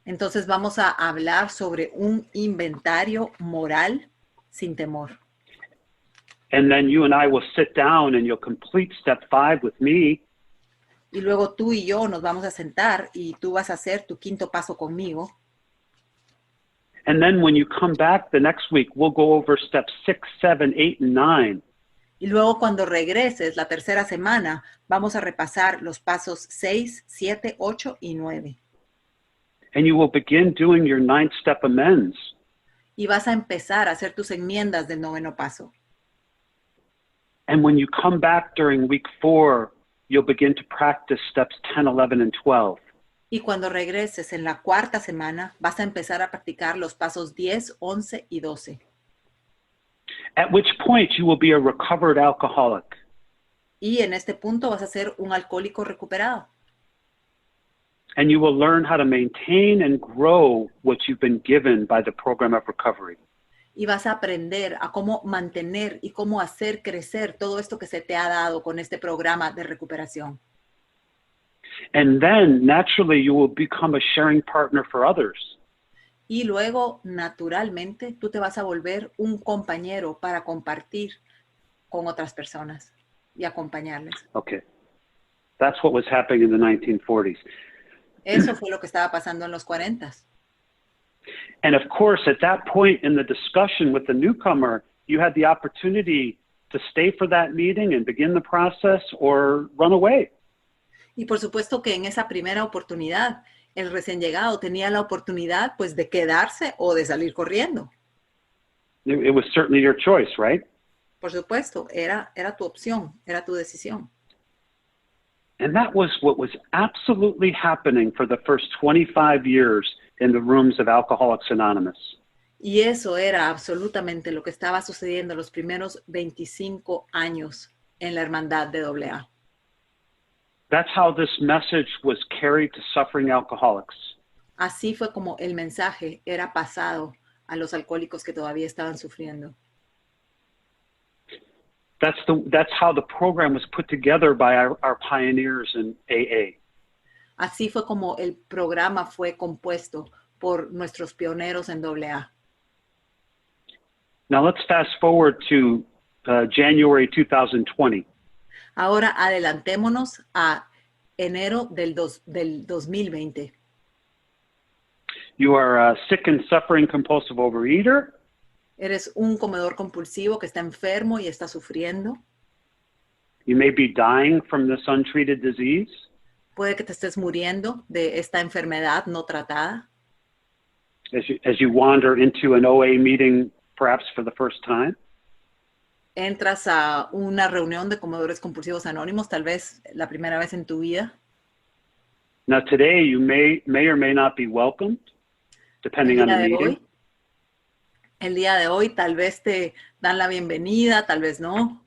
Entonces vamos a hablar sobre un inventario moral sin temor. And then you and I will sit down and you'll complete step 5 with me. Y luego tú y yo nos vamos a sentar y tú vas a hacer tu quinto paso conmigo. And then when you come back the next week, we'll go over steps 6, 7, 8, and 9. Y luego cuando regreses la tercera semana, vamos a repasar los pasos 6, 7, 8 y 9. And you will begin doing your 9th step amends. Y vas a empezar a hacer tus enmiendas del noveno paso. And when you come back during week 4, you'll begin to practice steps 10, 11, and 12. Y cuando regreses en la cuarta semana, vas a empezar a practicar los pasos 10, 11 y 12. At which point you will be a recovered alcoholic. Y en este punto vas a ser un alcohólico recuperado. And you will learn how to maintain and grow what you've been given by the program of recovery. Y vas a aprender a cómo mantener y cómo hacer crecer todo esto que se te ha dado con este programa de recuperación. And then naturally you will become a sharing partner for others. Y luego, naturalmente, tú te vas a volver un compañero para compartir con otras personas y acompañarles. Okay. That's what was happening in the 1940s. Eso fue lo que estaba pasando en los 40s. And of course, at that point in the discussion with the newcomer, you had the opportunity to stay for that meeting and begin the process or run away. Y por supuesto que en esa primera oportunidad, el recién llegado tenía la oportunidad pues de quedarse o de salir corriendo. It was certainly your choice, right? Por supuesto, era tu opción, era tu decisión. And that was what was absolutely happening for the first 25 years in the rooms of Alcoholics Anonymous. Y eso era absolutamente lo que estaba sucediendo los primeros 25 años en la hermandad de AA. That's how this message was carried to suffering alcoholics. Así fue como el mensaje era pasado a los alcohólicos que todavía estaban sufriendo. That's how the program was put together by our pioneers in AA. Así fue como el programa fue compuesto por nuestros pioneros en AA. Now let's fast forward to January 2020. Ahora adelantémonos a enero del 2020. You are a sick and suffering compulsive overeater. Eres un comedor compulsivo que está enfermo y está sufriendo. You may be dying from this untreated disease. Puede que te estés muriendo de esta enfermedad no tratada. As you wander into an OA meeting, perhaps for the first time. Entras a una reunión de comedores compulsivos anónimos, tal vez la primera vez en tu vida. Now today you may or may not be welcomed, depending on the meeting. El día de hoy tal vez te dan la bienvenida, tal vez no.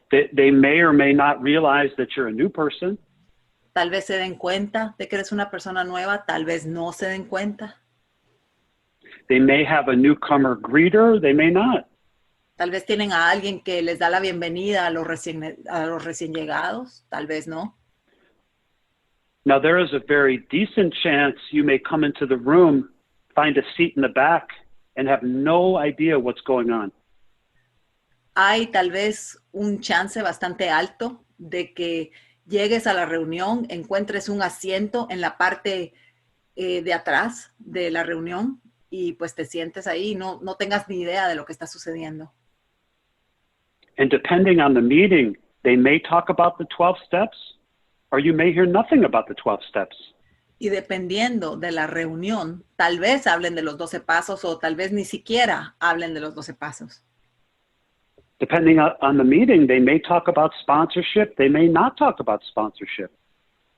They may or may not realize that you're a new person. Tal vez se den cuenta de que eres una persona nueva, tal vez no se den cuenta. They may have a newcomer greeter, they may not. Tal vez tienen a alguien que les da la bienvenida a los recién llegados, tal vez no. Now there is a very decent chance you may come into the room, find a seat in the back, and have no idea what's going on. Hay tal vez un chance bastante alto de que llegues a la reunión, encuentres un asiento en la parte de atrás de la reunión y pues te sientes ahí, no tengas ni idea de lo que está sucediendo. And depending on the meeting, they may talk about the 12 steps, or you may hear nothing about the 12 steps. Y dependiendo de la reunión, tal vez hablen de los 12 pasos o tal vez ni siquiera hablen de los 12 pasos. Depending on the meeting, they may talk about sponsorship, they may not talk about sponsorship.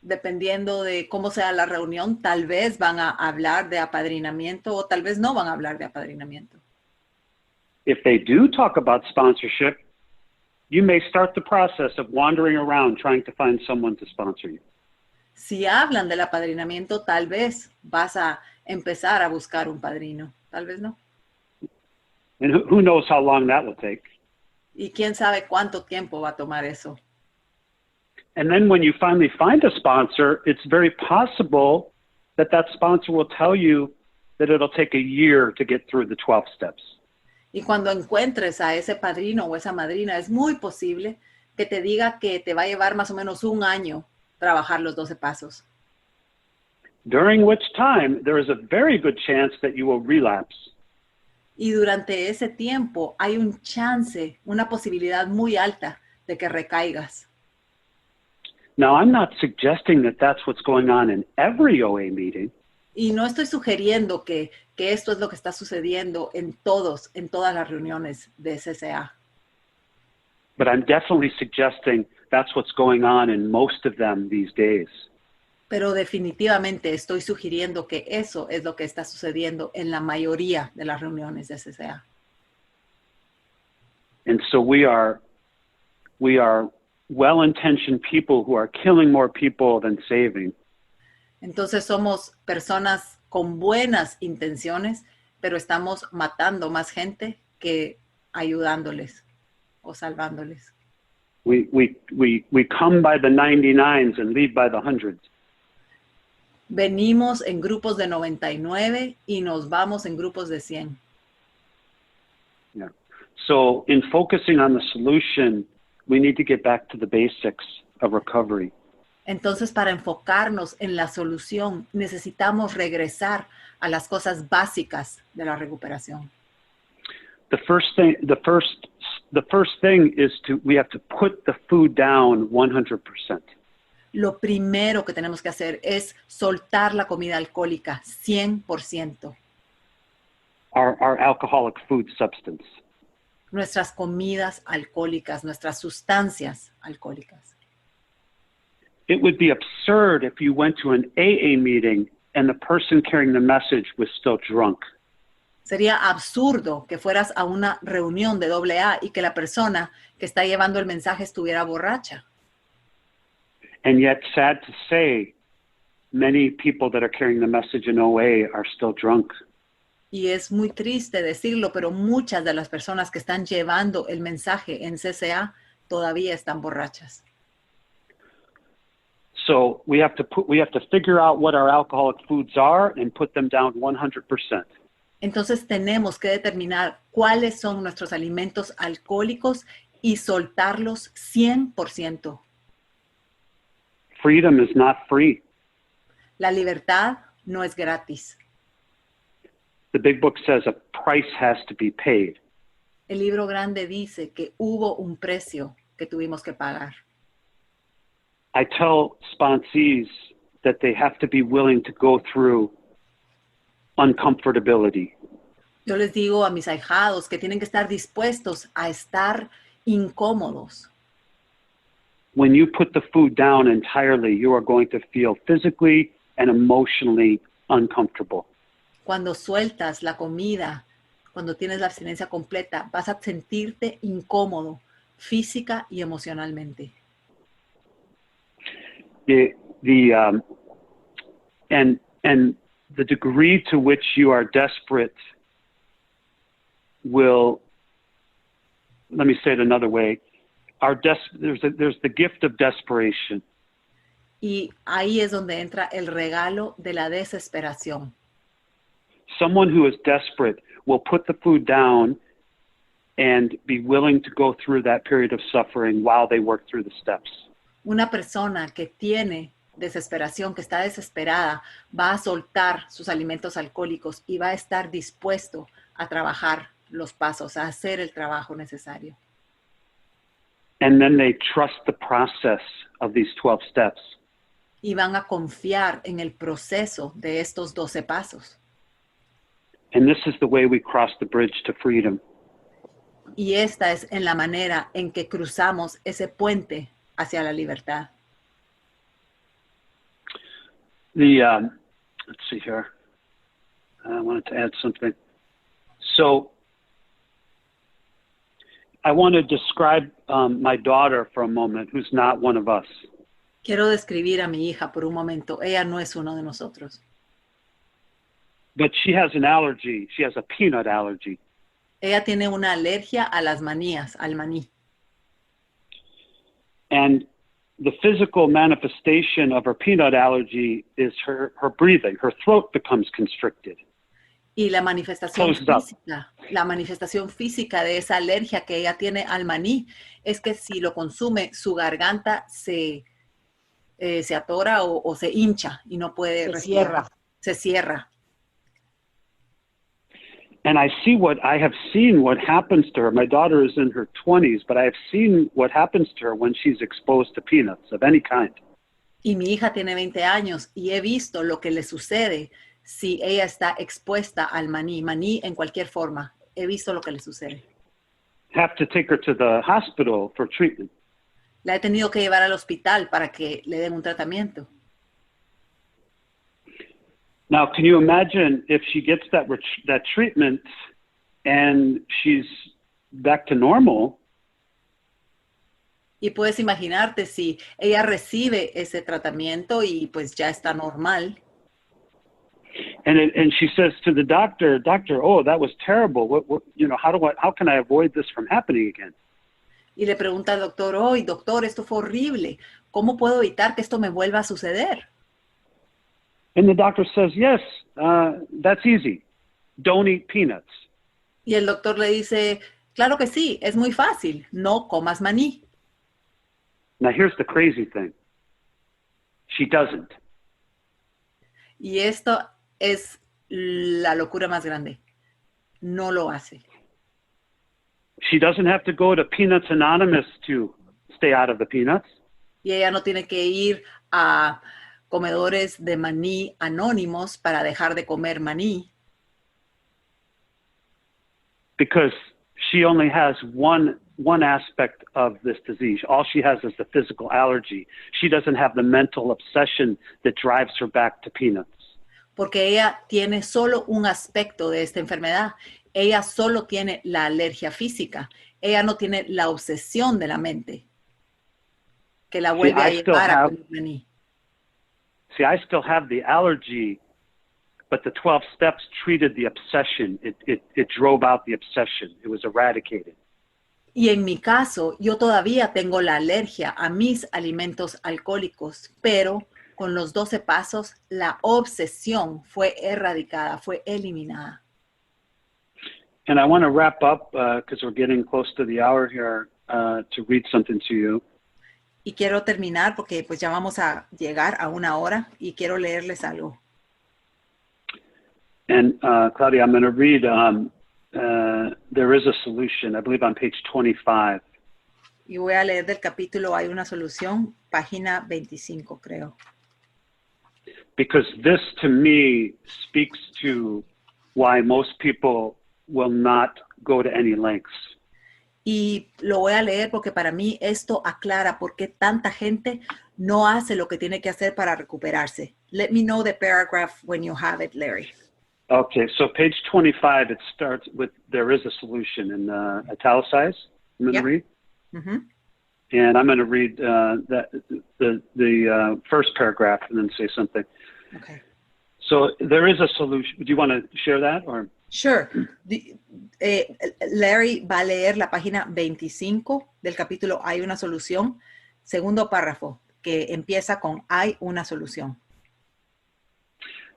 Dependiendo de cómo sea la reunión, tal vez van a hablar de apadrinamiento o tal vez no van a hablar de apadrinamiento. If they do talk about sponsorship, you may start the process of wandering around trying to find someone to sponsor you. Si hablan del apadrinamiento, tal vez vas a empezar a buscar un padrino, tal vez no. And who knows how long that will take. Y quién sabe cuánto tiempo va a tomar eso. And then when you finally find a sponsor, it's very possible that that sponsor will tell you that it'll take a year to get through the 12 steps. Y cuando encuentres a ese padrino o esa madrina, es muy posible que te diga que te va a llevar más o menos un año trabajar los 12 pasos. During which time, there is a very good chance that you will relapse. Y durante ese tiempo hay un chance, una posibilidad muy alta de que recaigas. Now, I'm not suggesting that that's what's going on in every OA meeting. Y no estoy sugiriendo que esto es lo que está sucediendo en todas las reuniones de CCA. But I'm definitely suggesting that's what's going on in most of them these days. Pero definitivamente estoy sugiriendo que eso es lo que está sucediendo en la mayoría de las reuniones de CCA. And so we are well-intentioned people who are killing more people than saving. Entonces somos personas con buenas intenciones, pero estamos matando más gente que ayudándoles o salvándoles. We come by the 99s and leave by the hundreds. Venimos en grupos de 99 y nos vamos en grupos de 100. Yeah. So in focusing on the solution, we need to get back to the basics of recovery. Entonces, para enfocarnos en la solución, necesitamos regresar a las cosas básicas de la recuperación. The first thing is we have to put the food down 100%. Lo primero que tenemos que hacer es soltar la comida alcohólica 100%. Our alcoholic food substance. Nuestras comidas alcohólicas, nuestras sustancias alcohólicas. It would be absurd if you went to an AA meeting and the person carrying the message was still drunk. Sería absurdo que fueras a una reunión de AA y que la persona que está llevando el mensaje estuviera borracha. And yet, sad to say, many people that are carrying the message in OA are still drunk. Y es muy triste decirlo, pero muchas de las personas que están llevando el mensaje en CCA todavía están borrachas. So we have to figure out what our alcoholic foods are and put them down 100%. Entonces tenemos que determinar cuáles son nuestros alimentos alcohólicos y soltarlos 100%. Freedom is not free. La libertad no es gratis. The big book says a price has to be paid. El libro grande dice que hubo un precio que tuvimos que pagar. I tell sponsees that they have to be willing to go through uncomfortability. Yo les digo a mis ahijados que tienen que estar dispuestos a estar incómodos. When you put the food down entirely, you are going to feel physically and emotionally uncomfortable. Cuando sueltas la comida, cuando tienes la abstinencia completa, vas a sentirte incómodo física y emocionalmente. And the degree to which you are desperate will, let me say it another way, there's the gift of desperation. Y ahí es donde entra el regalo de la desesperación. Someone who is desperate will put the food down and be willing to go through that period of suffering while they work through the steps. Una persona que tiene desesperación, que está desesperada, va a soltar sus alimentos alcohólicos y va a estar dispuesto a trabajar los pasos, a hacer el trabajo necesario. And then they trust the process of these 12 steps. Y van a confiar en el proceso de estos 12 pasos. And this is the way we cross the bridge to freedom. Y esta es en la manera en que cruzamos ese puente hacia la libertad. Let's see here. I wanted to add something. So I want to describe my daughter for a moment, who's not one of us. Quiero describir a mi hija por un momento. Ella no es uno de nosotros. But she has an allergy. She has a peanut allergy. Ella tiene una alergia a las manías, al maní. And the physical manifestation of her peanut allergy is her breathing. Her throat becomes constricted. Y la manifestación física de esa alergia que ella tiene al maní es que si lo consume, su garganta se atora o se hincha y no puede respirar. Se cierra. And I have seen what happens to her. My daughter is in her 20s, but I have seen what happens to her when she's exposed to peanuts of any kind. Y mi hija tiene 20 años y he visto lo que le sucede si ella está expuesta al maní en cualquier forma. He visto lo que le sucede. Have to take her to the hospital for treatment. La he tenido que llevar al hospital para que le den un tratamiento. Now, can you imagine if she gets that treatment and she's back to normal? Y puedes imaginarte si ella recibe ese tratamiento y pues ya está normal. And she says to the doctor, oh, that was terrible. How can I avoid this from happening again? Y le pregunta al doctor, doctor, esto fue horrible. ¿Cómo puedo evitar que esto me vuelva a suceder? And the doctor says, yes, that's easy. Don't eat peanuts. Y el doctor le dice, claro que sí, es muy fácil. No comas maní. Now here's the crazy thing. She doesn't. Y esto es la locura más grande. No lo hace. She doesn't have to go to Peanuts Anonymous to stay out of the peanuts. Y ella no tiene que ir a comedores de maní anónimos para dejar de comer maní. Because she only has one aspect of this disease. All she has is the physical allergy. She doesn't have the mental obsession that drives her back to peanuts. Porque ella tiene solo un aspecto de esta enfermedad. Ella solo tiene la alergia física. Ella no tiene la obsesión de la mente que la vuelve a llevar a comer maní. See, I still have the allergy, but the 12 steps treated the obsession. It drove out the obsession. It was eradicated. Y en mi caso, yo todavía tengo la alergia a mis alimentos alcohólicos, pero con los 12 pasos, la obsesión fue erradicada, fue eliminada. And I want to wrap up, because we're getting close to the hour here, to read something to you. Y quiero terminar porque pues ya vamos a llegar a una hora y quiero leerles algo. And Claudia, I'm going to read, There is a Solution, I believe on page 25. Y voy a leer del capítulo Hay una solución, página 25, creo. Because this, to me, speaks to why most people will not go to any lengths. Y lo voy a leer porque para mí esto aclara por qué tanta gente no hace lo que tiene que hacer para recuperarse. Let me know the paragraph when you have it, Larry. Okay, so page 25, it starts with There is a Solution in italicized. I'm going to read. Mm-hmm. And I'm going to read the first paragraph and then say something. Okay. So there is a solution. Do you want to share that? Or? Sure. Larry va a leer la página 25 del capítulo Hay una solución, segundo párrafo, que empieza con Hay una solución.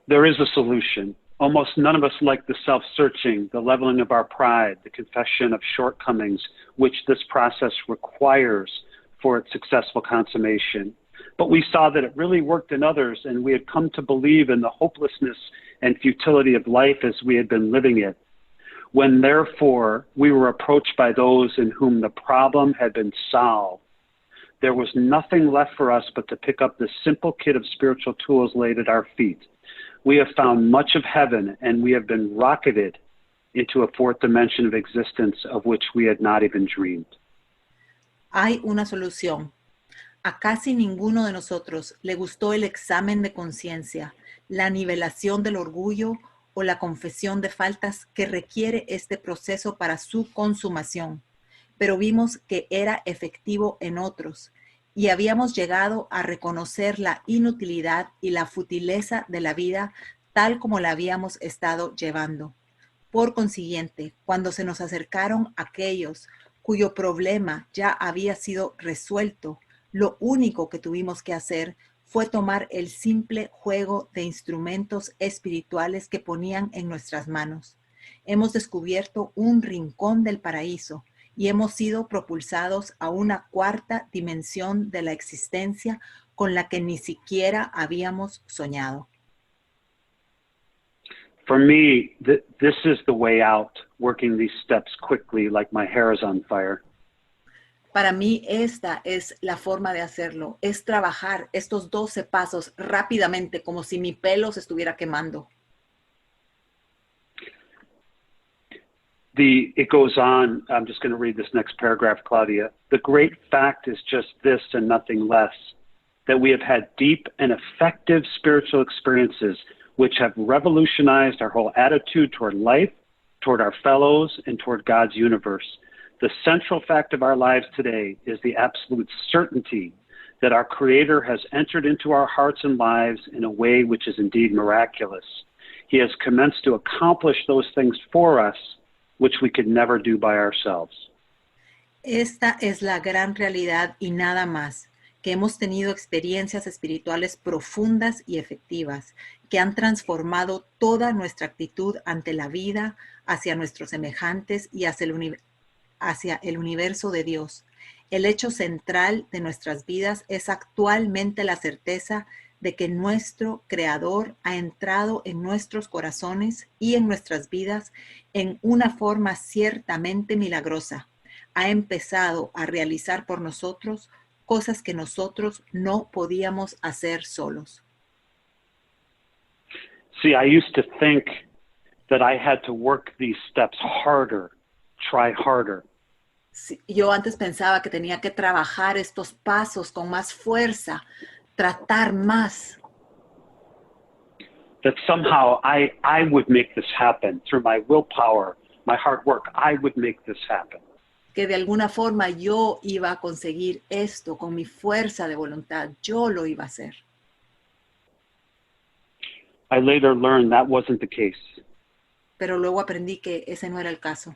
There is a solution. Almost none of us like the self-searching, the leveling of our pride, the confession of shortcomings, which this process requires for its successful consummation. But we saw that it really worked in others, and we had come to believe in the hopelessness and futility of life as we had been living it. When therefore we were approached by those in whom the problem had been solved, there was nothing left for us but to pick up the simple kit of spiritual tools laid at our feet. We have found much of heaven, and we have been rocketed into a fourth dimension of existence of which we had not even dreamed. Hay una solución. A casi ninguno de nosotros le gustó el examen de conciencia, la nivelación del orgullo o la confesión de faltas que requiere este proceso para su consumación, pero vimos que era efectivo en otros y habíamos llegado a reconocer la inutilidad y la futileza de la vida tal como la habíamos estado llevando. Por consiguiente, cuando se nos acercaron aquellos cuyo problema ya había sido resuelto, lo único que tuvimos que hacer fue tomar el simple juego de instrumentos espirituales que ponían en nuestras manos. Hemos descubierto un rincón del paraíso y hemos sido propulsados a una cuarta dimensión de la existencia con la que ni siquiera habíamos soñado. For me, this is the way out, working these steps quickly like my hair is on fire. Para mí esta es la forma de hacerlo, es trabajar estos 12 pasos rápidamente como si mi pelo se estuviera quemando. It goes on, I'm just going to read this next paragraph, Claudia. The great fact is just this and nothing less, that we have had deep and effective spiritual experiences which have revolutionized our whole attitude toward life, toward our fellows, and toward God's universe. The central fact of our lives today is the absolute certainty that our Creator has entered into our hearts and lives in a way which is indeed miraculous. He has commenced to accomplish those things for us which we could never do by ourselves. Esta es la gran realidad y nada más, que hemos tenido experiencias espirituales profundas y efectivas, que han transformado toda nuestra actitud ante la vida, hacia nuestros semejantes y hacia el universo de Dios. El hecho central de nuestras vidas es actualmente la certeza de que nuestro Creador ha entrado en nuestros corazones y en nuestras vidas en una forma ciertamente milagrosa. Ha empezado a realizar por nosotros cosas que nosotros no podíamos hacer solos. See, I used to think that I had to work these steps harder, try harder. Sí, yo antes pensaba que tenía que trabajar estos pasos con más fuerza, tratar más. That somehow I would make this happen through my willpower, my hard work. I would make this happen. Que de alguna forma yo iba a conseguir esto con mi fuerza de voluntad. Yo lo iba a hacer. I later learned that wasn't the case. Pero luego aprendí que ese no era el caso.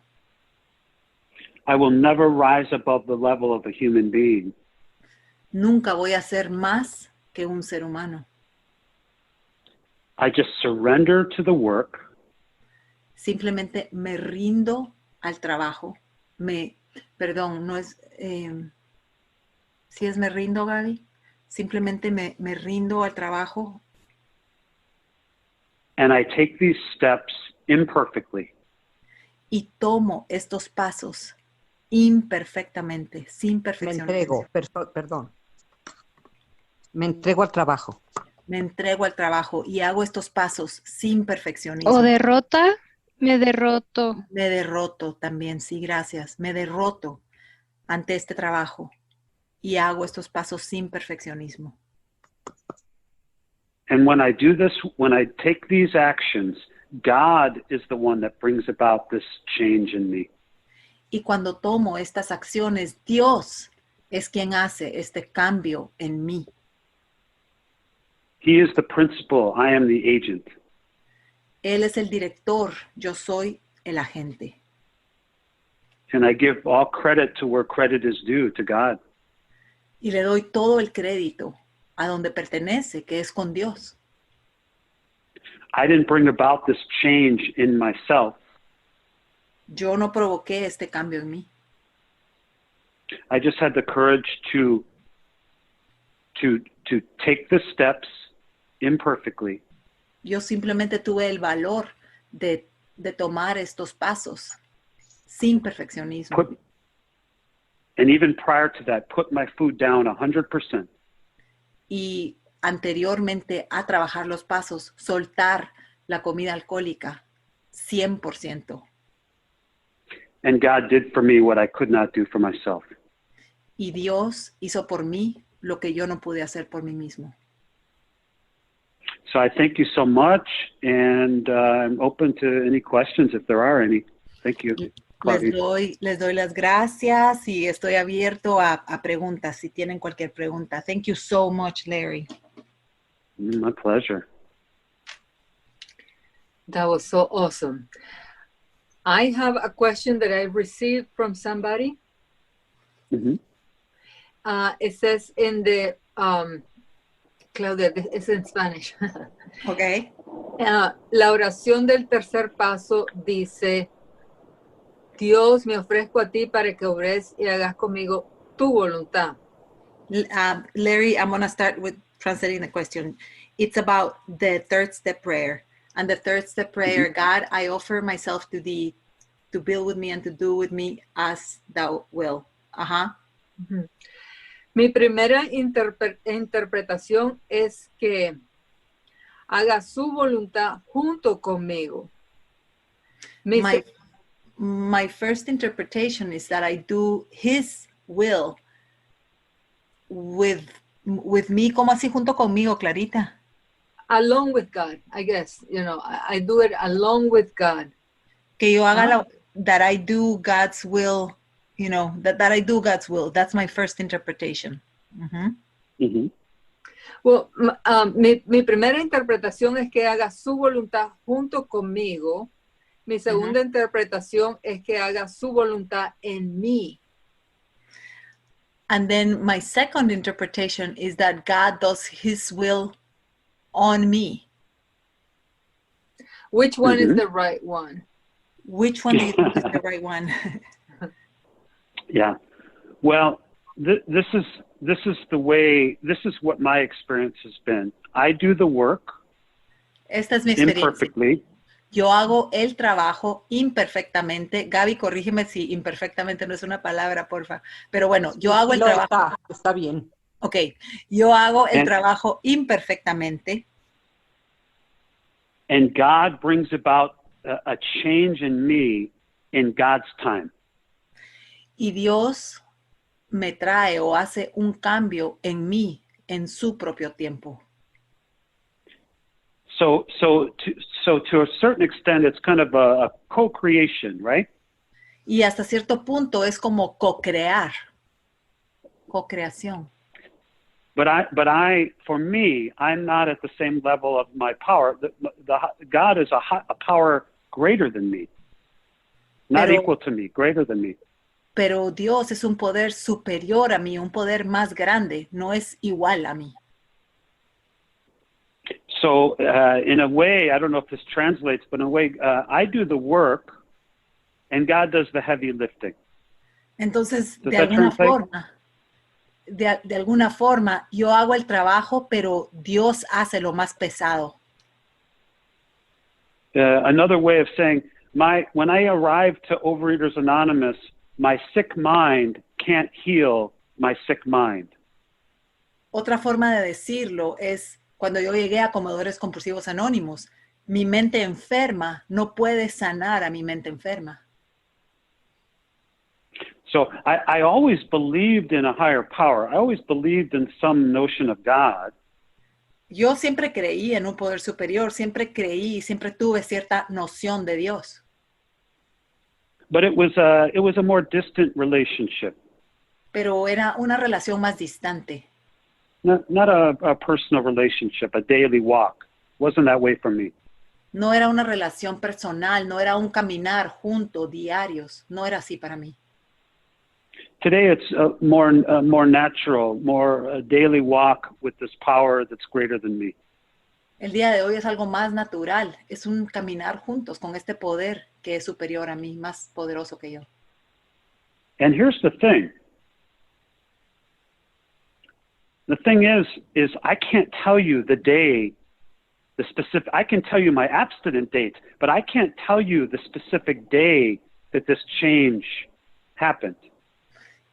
I will never rise above the level of a human being. Nunca voy a ser más que un ser humano. I just surrender to the work. Simplemente me rindo al trabajo. Perdón, no es... ¿sí es me rindo, Gaby? Simplemente me rindo al trabajo. And I take these steps imperfectly. Y tomo estos pasos imperfectamente, sin perfección. Me entrego, perdón. Me entrego al trabajo. Me entrego al trabajo y hago estos pasos sin perfeccionismo. O derrota, me derroto. Me derroto también, sí, gracias. Me derroto ante este trabajo y hago estos pasos sin perfeccionismo. And when I do this, when I take these actions, God is the one that brings about this change in me. Y cuando tomo estas acciones, Dios es quien hace este cambio en mí. He is the principal, I am the agent. Él es el director, yo soy el agente. And I give all credit to where credit is due, to God. Y le doy todo el crédito a donde pertenece, que es con Dios. I didn't bring about this change in myself. Yo no provoqué este cambio en mí. I just had the courage to take the steps imperfectly. Yo simplemente tuve el valor de de tomar estos pasos sin perfeccionismo. And even prior to that, put my food down 100%. Y anteriormente a trabajar los pasos, soltar la comida alcohólica 100%. And God did for me what I could not do for myself. Y Dios hizo por mí lo que yo no pude hacer por mí mismo. So I thank you so much, and I'm open to any questions if there are any. Thank you. Les doy las gracias y estoy abierto a preguntas, si tienen cualquier pregunta. Thank you so much, Larry. My pleasure. That was so awesome. I have a question that I received from somebody. Mm-hmm. It says in the, Claudia, it's in Spanish. Okay. La oración del tercer paso dice, Dios, me ofrezco a ti para que obres y hagas conmigo tu voluntad. Larry, I'm going to start with translating the question. It's about the third step prayer. And the third step prayer, mm-hmm. God, I offer myself to thee to build with me and to do with me as thou will. Ajá. Mm-hmm. Mi primera interpretación es que haga su voluntad junto conmigo. My first interpretation is that I do his will with me, como así junto conmigo, Clarita? Along with God, I guess, I do it along with God. Que yo haga that I do God's will, that I do God's will. That's my first interpretation. Mm-hmm. Mm-hmm. Well, mi primera interpretación es que haga su voluntad junto conmigo. Mi segunda interpretación es que haga su voluntad en mí. And then my second interpretation is that God does his will on me. Which one is the right one? Which one do you think is the right one? Yeah. Well, this is what my experience has been. I do the work. Esta es mi experiencia. Imperfectly. Yo hago el trabajo imperfectamente. Gaby, corrígeme si imperfectamente no es una palabra, porfa. Pero bueno, yo hago el trabajo. Está bien. Ok, yo hago el trabajo imperfectamente. And God brings about a change in me in God's time. Y Dios me trae o hace un cambio en mí en su propio tiempo. So to a certain extent, it's kind of a co-creation, right? Y hasta cierto punto es como co-crear, co-creación. But for me, I'm not at the same level of my power. God is a power greater than me, not equal to me, greater than me. Pero Dios es un poder superior a mí, un poder más grande, no es igual a mí. So in a way, I don't know if this translates, but in a way, I do the work and God does the heavy lifting. Entonces, de alguna forma, yo hago el trabajo, pero Dios hace lo más pesado. Another way of saying, when I arrive to Overeaters Anonymous, my sick mind can't heal my sick mind. Otra forma de decirlo es, cuando yo llegué a Comedores Compulsivos Anónimos, mi mente enferma no puede sanar a mi mente enferma. So I always believed in a higher power. I always believed in some notion of God. Yo siempre creí en un poder superior, siempre creí, siempre tuve cierta noción de Dios. But it was a more distant relationship. Pero era una relación más distante. Not a personal relationship, a daily walk. Wasn't that way for me. No era una relación personal, no era un caminar juntos, diarios. No era así para mí. Today it's more natural, more a daily walk with this power that's greater than me. El día de hoy es algo más natural. Es un caminar juntos con este poder que es superior a mí, más poderoso que yo. And here's the thing. The thing is I can't tell you the day I can tell you my abstinent date, but I can't tell you the specific day that this change happened.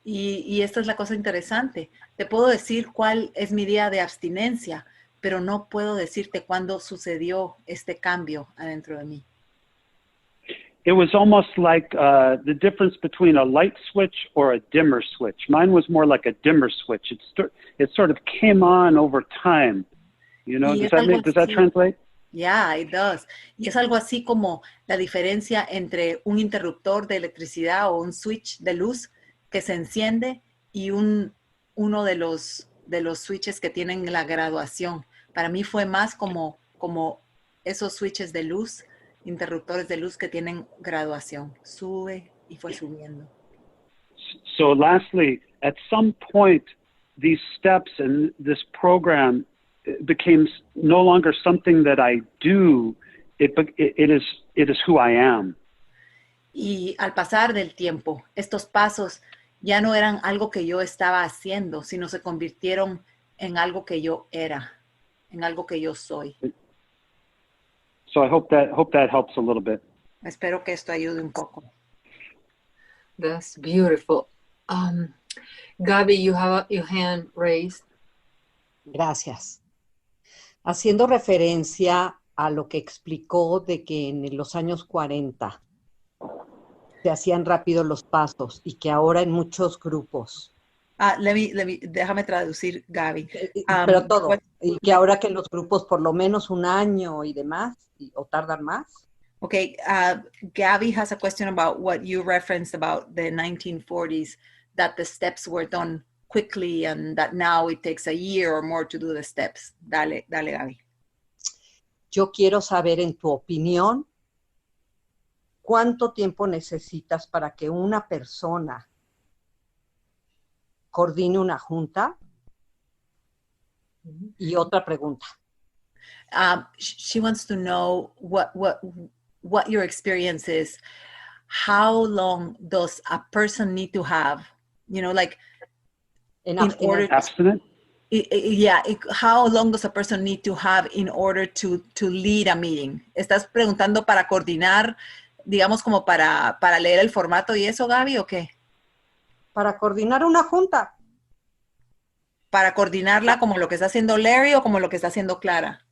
Y esta es la cosa interesante. Te puedo decir cuál es mi día de abstinencia, pero no puedo decirte cuándo sucedió este cambio adentro de mí. It was almost like the difference between a light switch or a dimmer switch. Mine was more like a dimmer switch. It sort of came on over time. You know, does that translate? Yeah, it does. Y es algo así como la diferencia entre un interruptor de electricidad o un switch de luz que se enciende y uno de los switches que tienen la graduación. Para mí fue más como esos switches de luz, interruptores de luz que tienen graduación. Sube y fue subiendo. So lastly, at some point, these steps and this program became no longer something that I do. It is who I am. Y al pasar del tiempo, estos pasos ya no eran algo que yo estaba haciendo, sino se convirtieron en algo que yo era, en algo que yo soy. So I hope that helps a little bit. Espero que esto ayude un poco. That's beautiful. Gaby, you have your hand raised. Gracias. Haciendo referencia a lo que explicó de que en los años 40 se hacían rápido los pasos y que ahora en muchos grupos. Déjame traducir, Gaby. Pero todo. Y que ahora que en los grupos por lo menos un año y demás, o tardan más. Okay, Gabby has a question about what you referenced about the 1940s, that the steps were done quickly and that now it takes a year or more to do the steps. Dale, Gabby. Yo quiero saber, en tu opinión, ¿cuánto tiempo necesitas para que una persona coordine una junta? Y otra pregunta. She wants to know what your experience is. How long does a person need to have, like in order to, abstinent? How long does a person need to have in order to lead a meeting? ¿Estás preguntando para coordinar, digamos, como para leer el formato y eso, Gaby, o qué? Para coordinar una junta. ¿Para coordinarla como lo que está haciendo Larry o como lo que está haciendo Clara?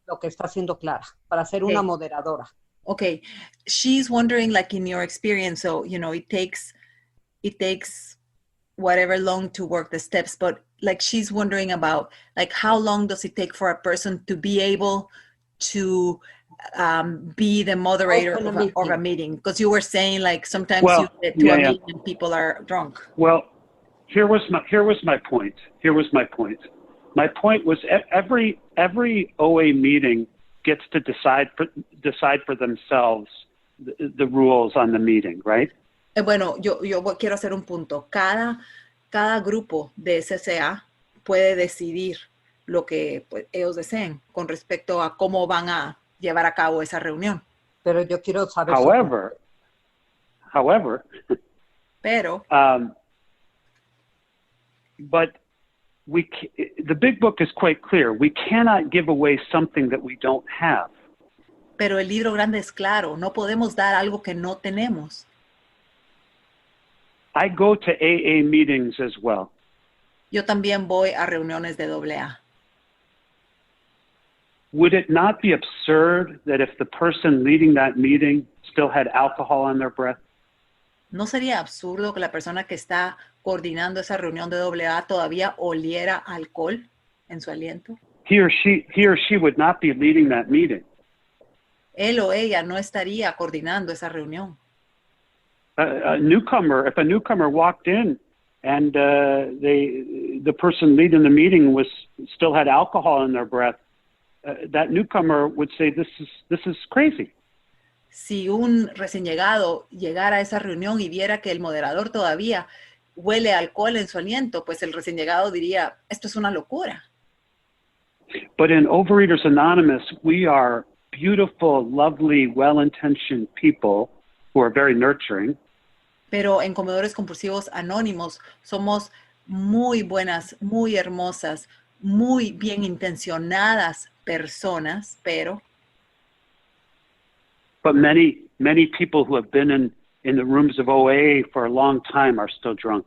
Lo que está haciendo Clara, para ser una moderadora. Okay, she's wondering, like, in your experience, so, it takes whatever long to work the steps, but like she's wondering about, like, how long does it take for a person to be able to be the moderator of a meeting? Because you were saying, like, sometimes you get to a meeting and people are drunk. Well, here was my point. My point was every OA meeting gets to decide for themselves the rules on the meeting, right? Bueno, yo quiero hacer un punto. Cada grupo de SCA puede decidir lo que ellos deseen con respecto a cómo van a llevar a cabo esa reunión. Pero yo quiero saber. However. Pero. But the big book is quite clear. We cannot give away something that we don't have. Pero el libro grande es claro. No podemos dar algo que no tenemos. I go to AA meetings as well. Yo también voy a reuniones de AA. Would it not be absurd that if the person leading that meeting still had alcohol on their breath? ¿No sería absurdo que la persona que está coordinando esa reunión de AA todavía oliera alcohol en su aliento? He or she would not be leading that meeting. Él o ella no estaría coordinando esa reunión. If a newcomer walked in and the person leading the meeting still had alcohol in their breath, that newcomer would say, this is crazy. Si un recién llegado llegara a esa reunión y viera que el moderador todavía huele alcohol en su aliento, pues el recién llegado diría, esto es una locura. But in Overeaters Anonymous, we are beautiful, lovely, well-intentioned people who are very nurturing. Pero en Comedores Compulsivos Anónimos somos muy buenas, muy hermosas, muy bien intencionadas personas, pero many people who have been in the rooms of OA for a long time are still drunk.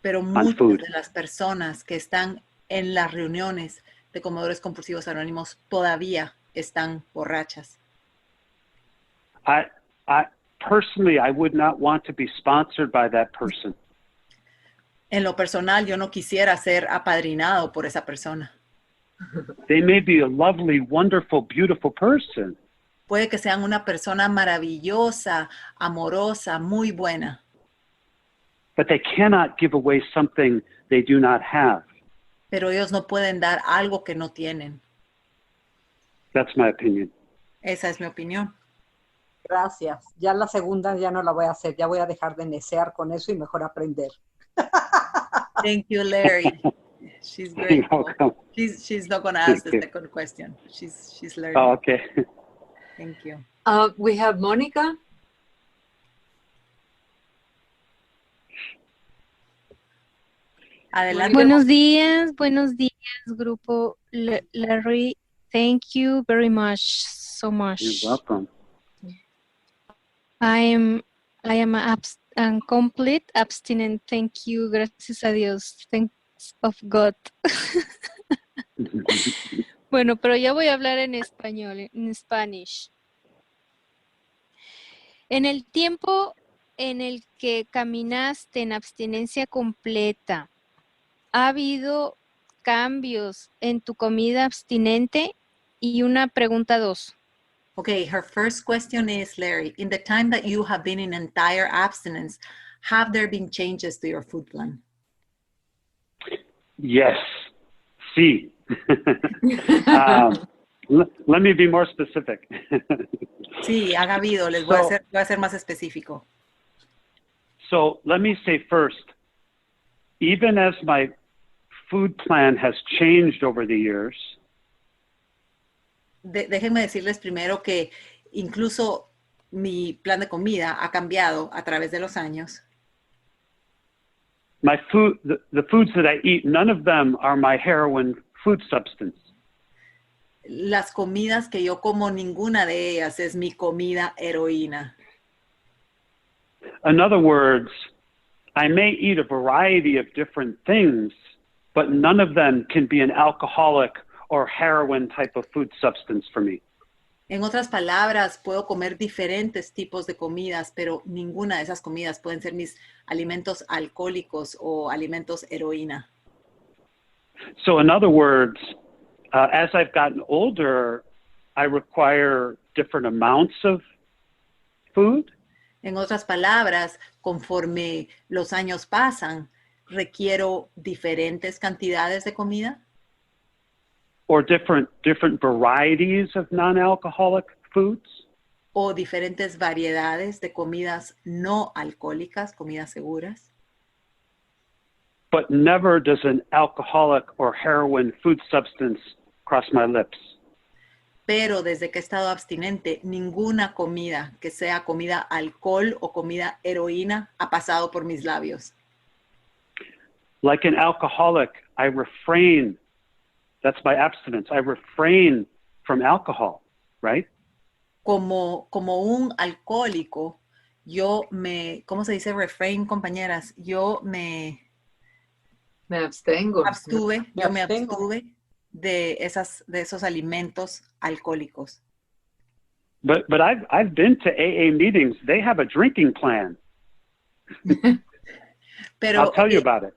muchas food. de las personas que están en las reuniones de comedores compulsivos anónimos todavía están borrachas. Personally, I would not want to be sponsored by that person. En lo personal, yo no quisiera ser apadrinado por esa persona. They may be a lovely, wonderful, beautiful person. Puede que sean una persona maravillosa, amorosa, muy buena. But they cannot give away something they do not have. Pero ellos no pueden dar algo que no tienen. That's my opinion. Esa es mi opinión. Gracias. Ya la segunda ya no la voy a hacer. Ya voy a dejar de necear con eso y mejor aprender. Thank you, Larry. She's grateful. Welcome. She's not going to ask the Thank you. second question. She's learning. Oh, okay. Thank you. We have Mónica. Adelante. Buenos días, grupo Larry. Thank you very much, so much. You're welcome. I am a complete abstinent. Thank you, gracias a Dios. Thanks of God. Bueno, pero ya voy a hablar en español, en Spanish. En el tiempo en el que caminaste en abstinencia completa, ¿ha habido cambios en tu comida abstinente? Y una pregunta 2. Okay, her first question is, Larry, in the time that you have been in entire abstinence, have there been changes to your food plan? Yes. Sí. Let me be more specific. Sí, ha habido. Les voy a ser más específico. So let me say first, even as my food plan has changed over the years, Déjenme decirles primero que incluso mi plan de comida ha cambiado a través de los años. my food, the foods that I eat, none of them are my heroin food substance. Las comidas que yo como, ninguna de ellas es mi comida heroína. In other words, I may eat a variety of different things, but none of them can be an alcoholic or heroin type of food substance for me. En otras palabras, puedo comer diferentes tipos de comidas, pero ninguna de esas comidas pueden ser mis alimentos alcohólicos o alimentos heroína. So in other words, as I've gotten older, I require different amounts of food. En otras palabras, conforme los años pasan, requiero diferentes cantidades de comida Or different varieties of non-alcoholic foods. o diferentes variedades de comidas no alcohólicas, comidas seguras. But never does an alcoholic or heroin food substance cross my lips. Pero desde que he estado abstinente, ninguna comida que sea comida alcohol o comida heroína ha pasado por mis labios. Like an alcoholic, I refrain. That's my abstinence. I refrain from alcohol, right? Como un alcohólico, yo me, ¿cómo se dice refrain, compañeras? Yo me abstengo. yo me abstuve de esos alimentos alcohólicos. But I've been to AA meetings. They have a drinking plan. Pero, I'll tell you about it.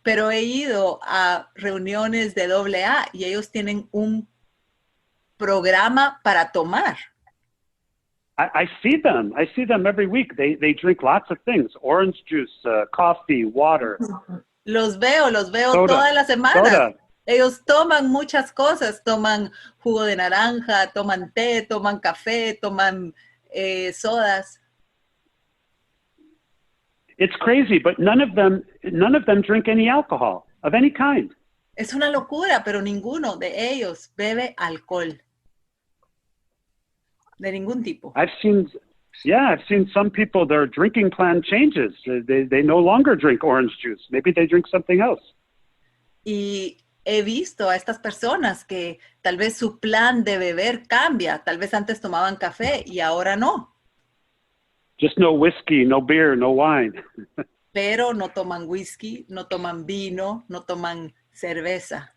Pero he ido a reuniones de AA y ellos tienen un programa para tomar. I see them. I see them every week. They drink lots of things. Orange juice, coffee, water. Los veo Soda. todas las semanas. Soda. Ellos toman muchas cosas. Toman jugo de naranja, toman té, toman café, toman sodas. It's crazy, but none of them drink any alcohol of any kind. Es una locura, pero ninguno de ellos bebe alcohol. De ningún tipo. I've seen some people, their drinking plan changes. They no longer drink orange juice. Maybe they drink something else. Y he visto a estas personas que tal vez su plan de beber cambia. Tal vez antes tomaban café y ahora no. Just no whiskey, no beer, no wine. Pero no toman whisky, no toman vino, no toman cerveza.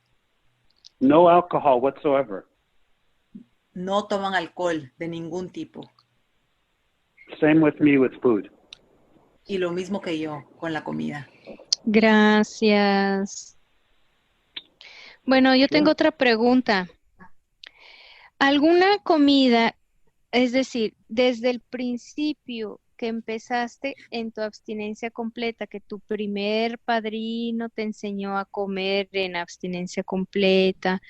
No alcohol whatsoever. No toman alcohol de ningún tipo. Same with me with food. Y lo mismo que yo con la comida. Gracias. Bueno, yo tengo otra pregunta. ¿Alguna comida, es decir, desde el principio que empezaste en tu abstinencia completa, que tu primer padrino te enseñó a comer en abstinencia completa,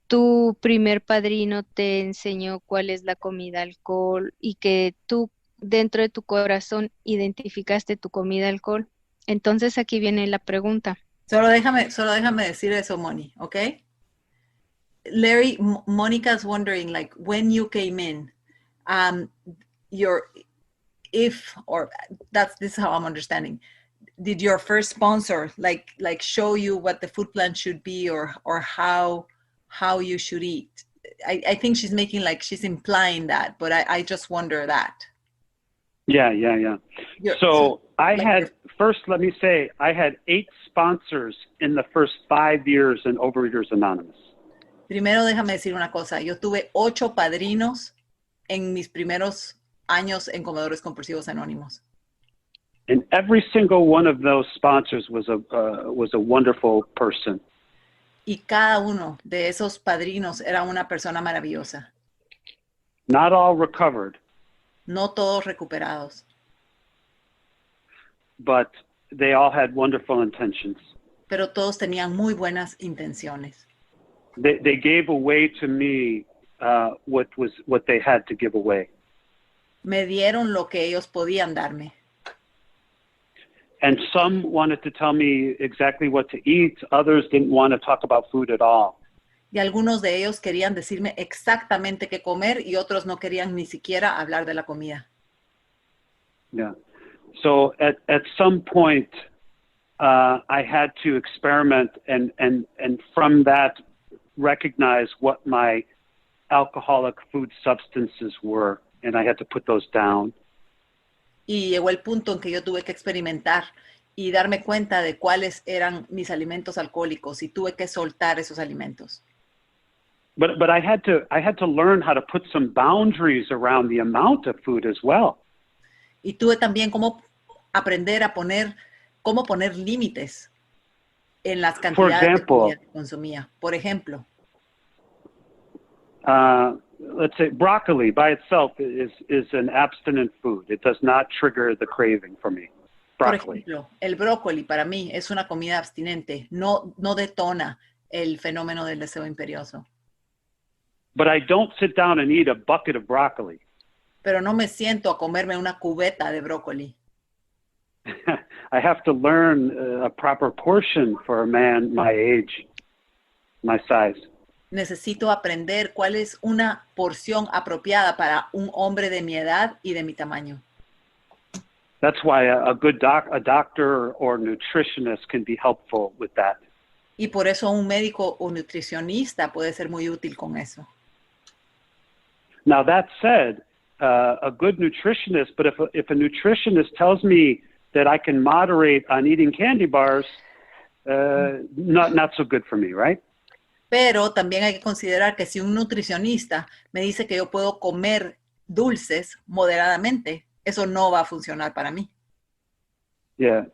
tu primer padrino te enseñó cuál es la comida alcohol y que tú dentro de tu corazón identificaste tu comida alcohol? Entonces aquí viene la pregunta. Solo déjame decir eso, Moni, ¿ok? Larry, Monica's wondering, like, when you came in, this is how I'm understanding. Did your first sponsor like show you what the food plan should be or how you should eat? I think she's making like she's implying that, but I just wonder that. Yeah. So I like had, first, let me say, I had 8 sponsors in the first 5 years in Overeaters Anonymous. Primero déjame decir una cosa. Yo tuve 8 padrinos en mis primeros años en Comedores Compulsivos Anónimos. And every single one of those sponsors was a wonderful person. Y cada uno de esos padrinos era una persona maravillosa. Not all recovered, No todos recuperados, but they all had wonderful intentions. pero todos tenían muy buenas intenciones. They gave away to me what they had to give away. Me dieron lo que ellos podían darme. And some wanted to tell me exactly what to eat. Others didn't want to talk about food at all. Y algunos de ellos querían decirme exactamente qué comer y otros no querían ni siquiera hablar de la comida. Yeah. So at some point, I had to experiment and from that recognize what my alcoholic food substances were, and I had to put those down. Y llegó el punto en que yo tuve que experimentar y darme cuenta de cuáles eran mis alimentos alcohólicos y tuve que soltar esos alimentos. But I had to learn how to put some boundaries around the amount of food as well. Y tuve también cómo aprender a cómo poner límites en las cantidades de comida que consumía. Por ejemplo, let's say broccoli by itself is an abstinent food. It does not trigger the craving for me. Broccoli. Por ejemplo, el brócoli para mí es una comida abstinente. No detona el fenómeno del deseo imperioso. But I don't sit down and eat a bucket of broccoli. Pero no me siento a comerme una cubeta de brócoli. I have to learn a proper portion for a man my age, my size. Necesito aprender cuál es una porción apropiada para un hombre de mi edad y de mi tamaño. That's why a good doctor or nutritionist can be helpful with that. Y por eso un médico o nutricionista puede ser muy útil con eso. Now that said, a good nutritionist, but if a nutritionist tells me that I can moderate on eating candy bars, not so good for me, right? Pero también hay que considerar que si un nutricionista me dice que yo puedo comer dulces moderadamente, eso no va a funcionar para mí. Yeah.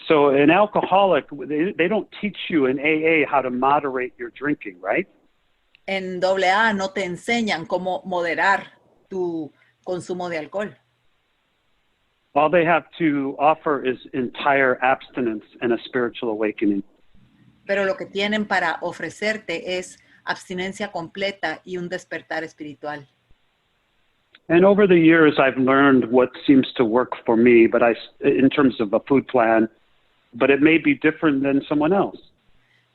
So an alcoholic, they don't teach you in AA how to moderate your drinking, right? En AA no te enseñan cómo moderar tu consumo de alcohol. All they have to offer is entire abstinence and a spiritual awakening. Pero lo que tienen para ofrecerte es abstinencia completa y un despertar espiritual. And over the years, I've learned what seems to work for me, but in terms of a food plan, but it may be different than someone else.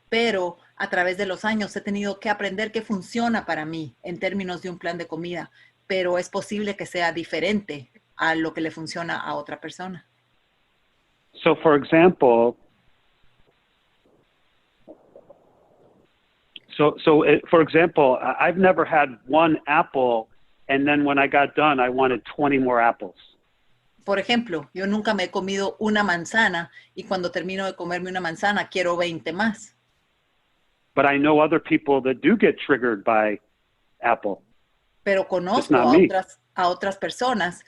Pero a través de los años he tenido que aprender qué funciona para mí en términos de un plan de comida, pero es posible que sea diferente a lo que le funciona a otra persona. So, for example, For example, I've never had one apple, and then when I got done, I wanted 20 more apples. Por ejemplo, yo nunca me he comido una manzana y cuando termino de comerme una manzana quiero 20 más. But I know other people that do get triggered by apple. Pero conozco a otras personas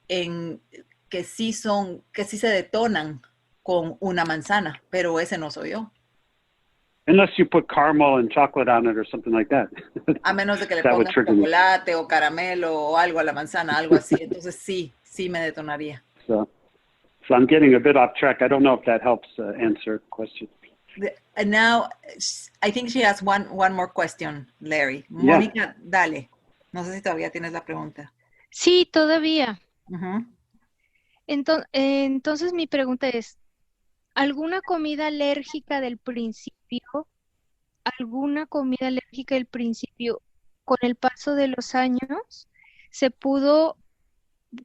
que sí se detonan con una manzana, pero ese no soy yo. Unless you put caramel and chocolate on it or something like that. A menos de que le That would pongas trigger me. chocolate o caramelo o algo a la manzana, algo así. Entonces sí me detonaría. So I'm getting a bit off track. I don't know if that helps answer the question. And now, I think she has one more question, Larry. Yeah. Mónica, dale. No sé si todavía tienes la pregunta. Sí, todavía. Ujú. Entonces mi pregunta es, ¿alguna comida alérgica del principio? ¿Alguna comida alérgica del principio con el paso de los años se pudo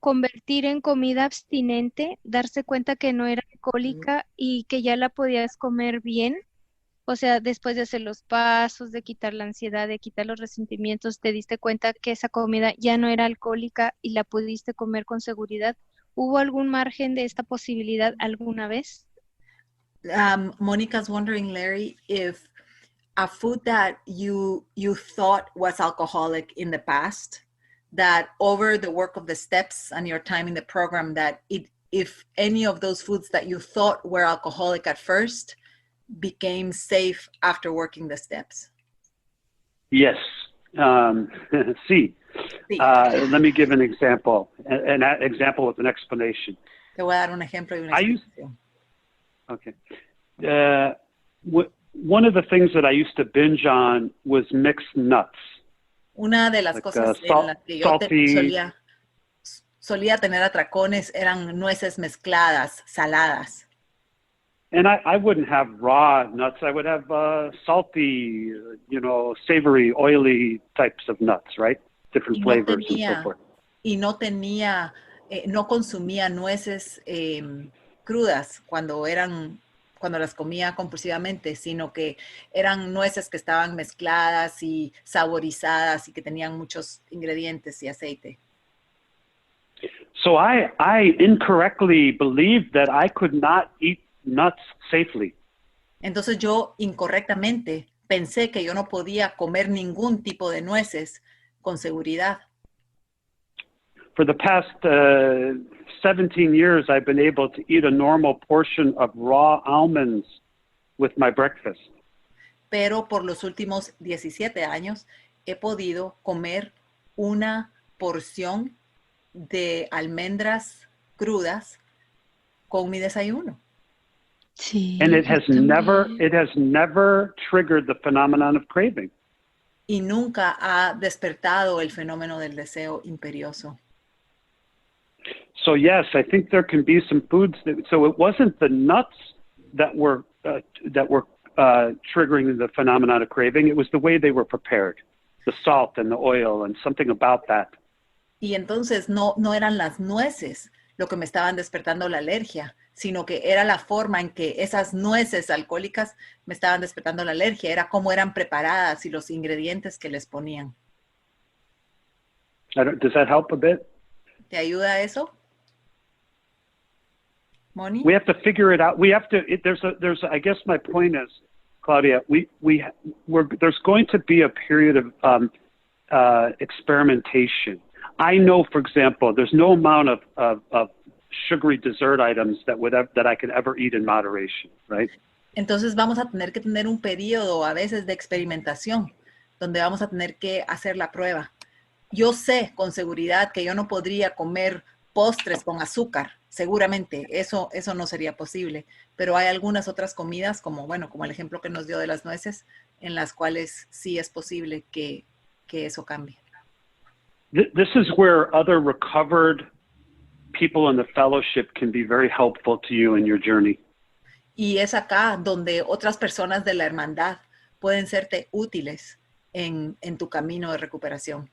convertir en comida abstinente, darse cuenta que no era alcohólica y que ya la podías comer bien? O sea, después de hacer los pasos, de quitar la ansiedad, de quitar los resentimientos, te diste cuenta que esa comida ya no era alcohólica y la pudiste comer con seguridad. ¿Hubo algún margen de esta posibilidad alguna vez? Monica's wondering, Larry, if a food that you thought was alcoholic in the past, that over the work of the steps and your time in the program, that if any of those foods that you thought were alcoholic at first became safe after working the steps. Yes. Sí. Let me give an example, an example with an explanation. Te voy a dar un ejemplo y una explicación. Okay. One of the things that I used to binge on was mixed nuts. Una de las cosas en las que yo solía tener atracones eran nueces mezcladas, saladas. And I wouldn't have raw nuts. I would have salty, savory, oily types of nuts, right? Different flavors and so forth. Y no consumía nueces crudas cuando las comía compulsivamente, sino que eran nueces que estaban mezcladas y saborizadas y que tenían muchos ingredientes y aceite. So I incorrectly believed that I could not eat nuts safely. Entonces yo incorrectamente pensé que yo no podía comer ningún tipo de nueces con seguridad. For the past 17 years, I've been able to eat a normal portion of raw almonds with my breakfast. Pero por los últimos 17 años he podido comer una porción de almendras crudas con mi desayuno. Sí. And it has never triggered the phenomenon of craving. Y nunca ha despertado el fenómeno del deseo imperioso. So yes, I think there can be some foods so it wasn't the nuts that were triggering the phenomenon of craving. It was the way they were prepared, the salt and the oil and something about that. Y entonces no eran las nueces lo que me estaban despertando la alergia, sino que era la forma en que esas nueces alcohólicas me estaban despertando la alergia, era cómo eran preparadas y los ingredientes que les ponían. Does that help a bit? ¿Te ayuda eso, Moni? We have to figure it out. We have to. There's. I guess my point is, Claudia, there's going to be a period of experimentation. I know, for example, there's no amount of sugary dessert items that I could ever eat in moderation, right? Entonces vamos a tener que tener un periodo a veces de experimentación, donde vamos a tener que hacer la prueba. Yo sé con seguridad que yo no podría comer postres con azúcar, seguramente, eso no sería posible, pero hay algunas otras comidas, como el ejemplo que nos dio de las nueces, en las cuales sí es posible que eso cambie. This is where other recovered people in the fellowship can be very helpful to you in your journey. Y es acá donde otras personas de la hermandad pueden serte útiles en tu camino de recuperación.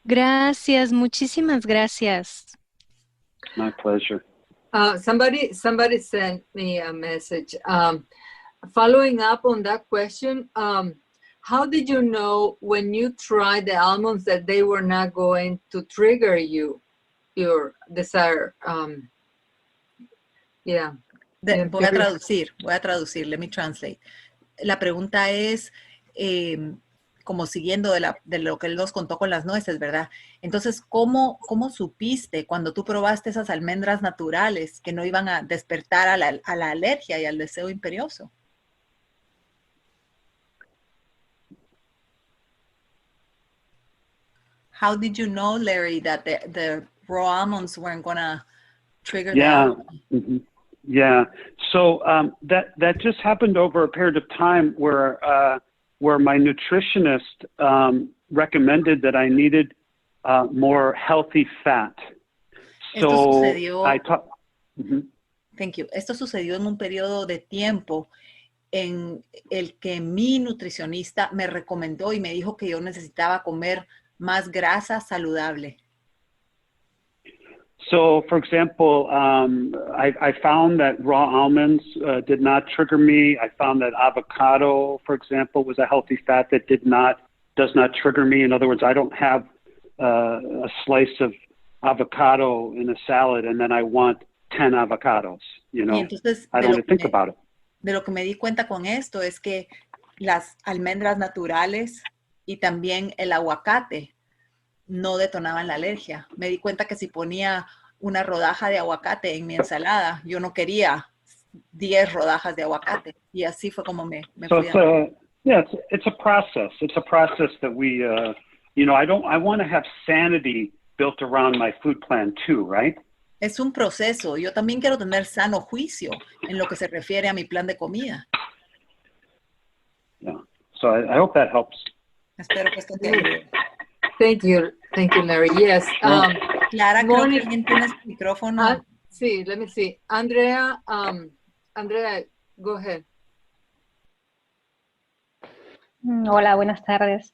Gracias, muchísimas gracias. My pleasure. Somebody sent me a message. Following up on that question, how did you know when you tried the almonds that they were not going to trigger your desire? Voy a traducir, let me translate. La pregunta es, como siguiendo de lo que él nos contó con las nueces, ¿verdad? Entonces, ¿cómo supiste cuando tú probaste esas almendras naturales que no iban a despertar a la alergia y al deseo imperioso? How did you know, Larry, that the raw almonds weren't going to trigger that? Mm-hmm. Yeah. So that just happened over a period of time where my nutritionist recommended that I needed more healthy fat. So I taught. Mm-hmm. Thank you. Esto sucedió en un periodo de tiempo en el que mi nutricionista me recomendó y me dijo que yo necesitaba comer más grasa saludable. So, for example, I found that raw almonds did not trigger me. I found that avocado, for example, was a healthy fat that does not trigger me. In other words, I don't have a slice of avocado in a salad and then I want 10 avocados. You know, entonces, I don't even think about it. De lo que me di cuenta con esto es que las almendras naturales y también el aguacate no detonaban la alergia. Me di cuenta que si ponía una rodaja de aguacate en mi ensalada, yo no quería 10 rodajas de aguacate. Y así fue como me fui a... It's a process. It's a process that we, I want to have sanity built around my food plan too, right? Es un proceso. Yo también quiero tener sano juicio en lo que se refiere a mi plan de comida. Yeah. So I hope that helps. Espero que esto te ayude. Thank you, Larry. Yes. Clara, creo que alguien tiene su micrófono. Sí, let me see. Andrea, go ahead. Hola, buenas tardes.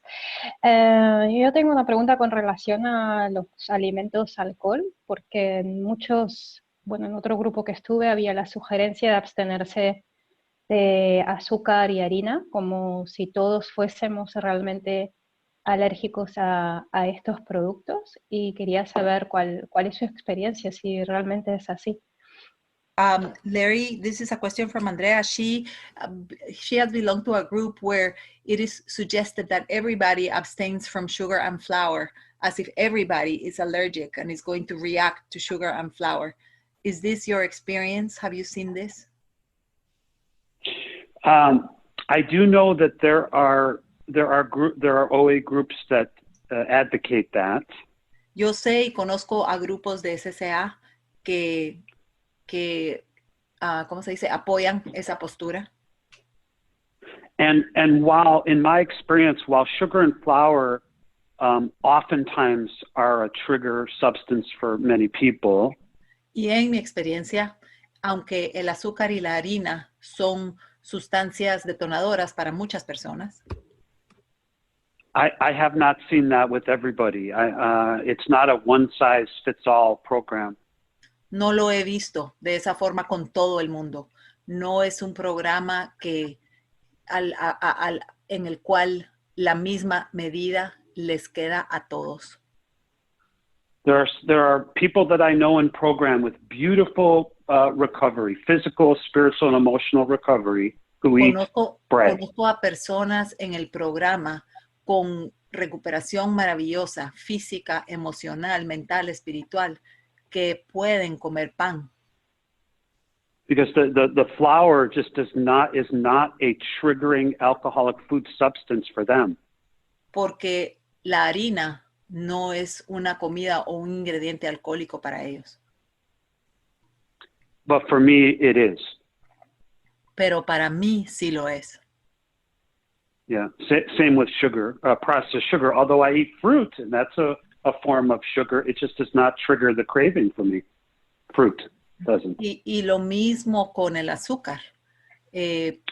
Yo tengo una pregunta con relación a los alimentos alcohol, porque en otro grupo que estuve había la sugerencia de abstenerse de azúcar y harina, como si todos fuésemos realmente alérgicos a estos productos, y quería saber cuál es su experiencia, si realmente es así. Larry, this is a question from Andrea. She has belonged to a group where it is suggested that everybody abstains from sugar and flour, as if everybody is allergic and is going to react to sugar and flour. Is this your experience? Have you seen this? I do know that there are OA groups that advocate that. Yo sé y conozco a grupos de SCA que ¿cómo se dice? Apoyan esa postura. And while, in my experience, while sugar and flour oftentimes are a trigger substance for many people. Y en mi experiencia, aunque el azúcar y la harina son sustancias detonadoras para muchas personas, I have not seen that with everybody. It's not a one-size-fits-all program. No lo he visto de esa forma con todo el mundo. No es un programa que en el cual la misma medida les queda a todos. There are people that I know in program with beautiful recovery, physical, spiritual, and emotional recovery, who eat bread. Conozco a personas en el programa con recuperación maravillosa, física, emocional, mental, espiritual, que pueden comer pan. Because the flour just is not a triggering alcoholic food substance for them. Porque la harina no es una comida o un ingrediente alcohólico para ellos. But for me, it is. Pero para mí sí lo es. Yeah, same with sugar, processed sugar. Although I eat fruit, and that's a form of sugar, it just does not trigger the craving for me. Fruit doesn't. Y lo mismo con el azúcar.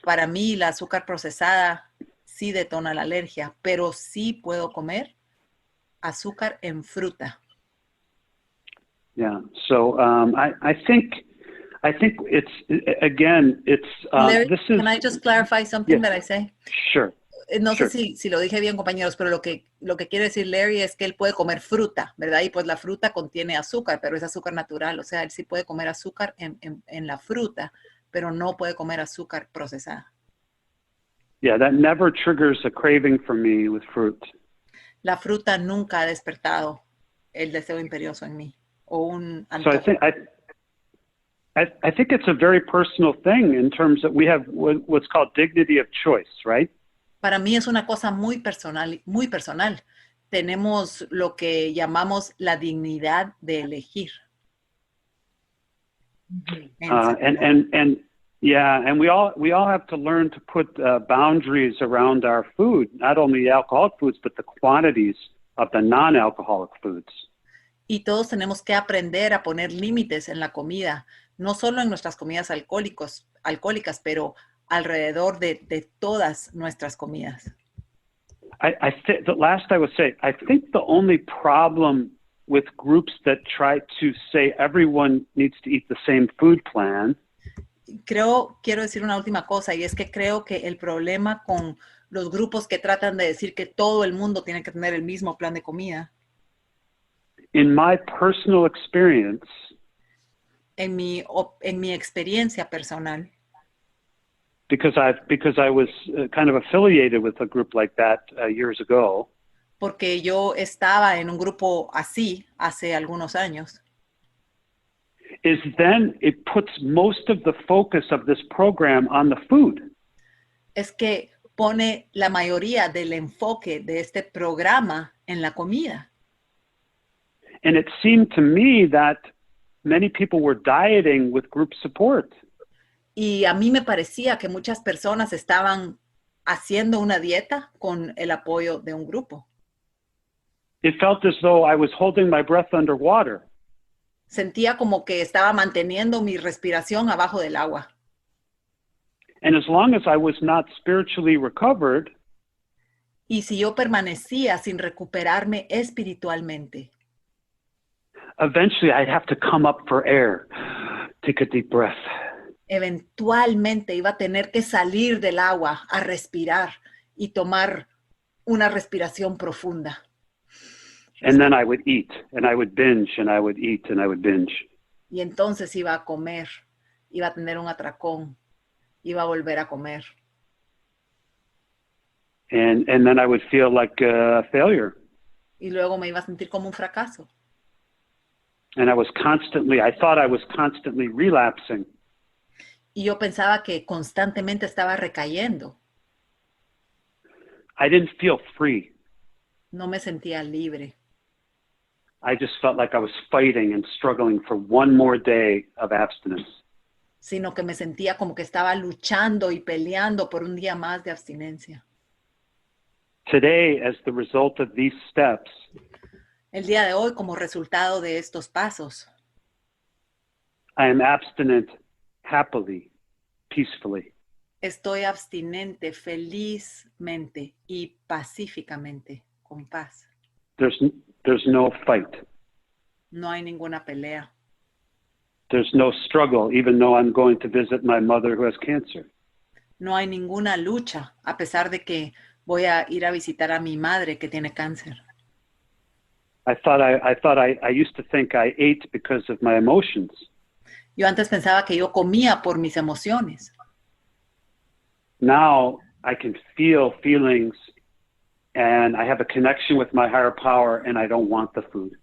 Para mí, la azúcar procesada sí detona la alergia, pero sí puedo comer azúcar en fruta. Yeah, so I think I think it's, again, it's, Larry, this is... can I just clarify something Yes. that I say? Sure. No Sure. sé si lo dije bien, compañeros, pero lo que quiere decir Larry es que él puede comer fruta, ¿verdad? Y pues la fruta contiene azúcar, pero es azúcar natural. O sea, él sí puede comer azúcar en la fruta, pero no puede comer azúcar procesada. Yeah, that never triggers a craving for me with fruit. La fruta nunca ha despertado el deseo imperioso en mí o un So antojo. I think it's a very personal thing in terms that we have what's called dignity of choice, right? Para mí es una cosa muy personal, muy personal. Tenemos lo que llamamos la dignidad de elegir. And yeah, and we all have to learn to put boundaries around our food, not only alcoholic foods, but the quantities of the non-alcoholic foods. Y todos tenemos que aprender a poner límites en la comida, no solo en nuestras comidas alcohólicas, pero alrededor de todas nuestras comidas. The last I would say, I think the only problem with groups that try to say everyone needs to eat the same food plan. Quiero decir una última cosa, y es que creo que el problema con los grupos que tratan de decir que todo el mundo tiene que tener el mismo plan de comida. In my personal experience, en mi experiencia personal, because I was kind of affiliated with a group like that years ago. Porque yo estaba en un grupo así hace algunos años. Is then it puts most of the focus of this program on the food. Es que pone la mayoría del enfoque de este programa en la comida. And it seemed to me that many people were dieting with group support. Y a mí me parecía que muchas personas estaban haciendo una dieta con el apoyo de un grupo. It felt as though I was holding my breath underwater. Sentía como que estaba manteniendo mi respiración abajo del agua. And as long as I was not spiritually recovered, y si yo permanecía sin recuperarme espiritualmente, eventually I'd have to come up for air. Take a deep breath. Eventualmente iba a tener que salir del agua a respirar y tomar una respiración profunda. And then I would eat, and I would binge, and I would eat, and I would binge. Y entonces iba a comer, iba a tener un atracón, iba a volver a comer. And then I would feel like a failure. Y luego me iba a sentir como un fracaso. And I thought I was constantly relapsing. Y yo pensaba que constantemente estaba recayendo. I didn't feel free. No me sentía libre. I just felt like I was fighting and struggling for one more day of abstinence. Sino que me sentía como que estaba luchando y peleando por un día más de abstinencia. Today, as the result of these steps, el día de hoy, como resultado de estos pasos, I am abstinent happily, peacefully. Estoy abstinente felizmente y pacíficamente, con paz. There's no fight. No hay ninguna pelea. There's no struggle, even though I'm going to visit my mother who has cancer. No hay ninguna lucha, a pesar de que voy a ir a visitar a mi madre que tiene cáncer. I used to think I ate because of my emotions. Yo antes pensaba que yo comía por mis emociones. Now I can feel feelings and I have a connection with my higher power and I don't want the food.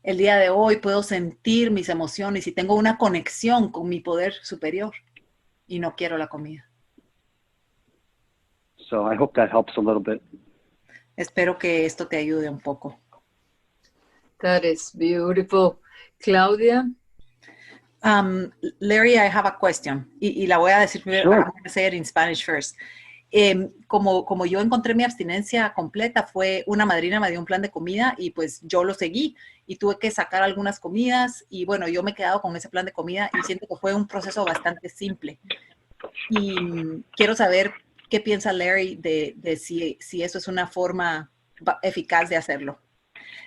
El día de hoy puedo sentir mis emociones y tengo una conexión con mi poder superior y no quiero la comida. So I hope that helps a little bit. Espero que esto te ayude un poco. That is beautiful. Claudia? Larry, I have a question. Y la voy a decir primero. Sure. I'm going to say it in Spanish first. Como yo encontré mi abstinencia completa, fue una madrina me dio un plan de comida y pues yo lo seguí y tuve que sacar algunas comidas y bueno, yo me he quedado con ese plan de comida y siento que fue un proceso bastante simple. Y quiero saber qué piensa Larry de si eso es una forma eficaz de hacerlo.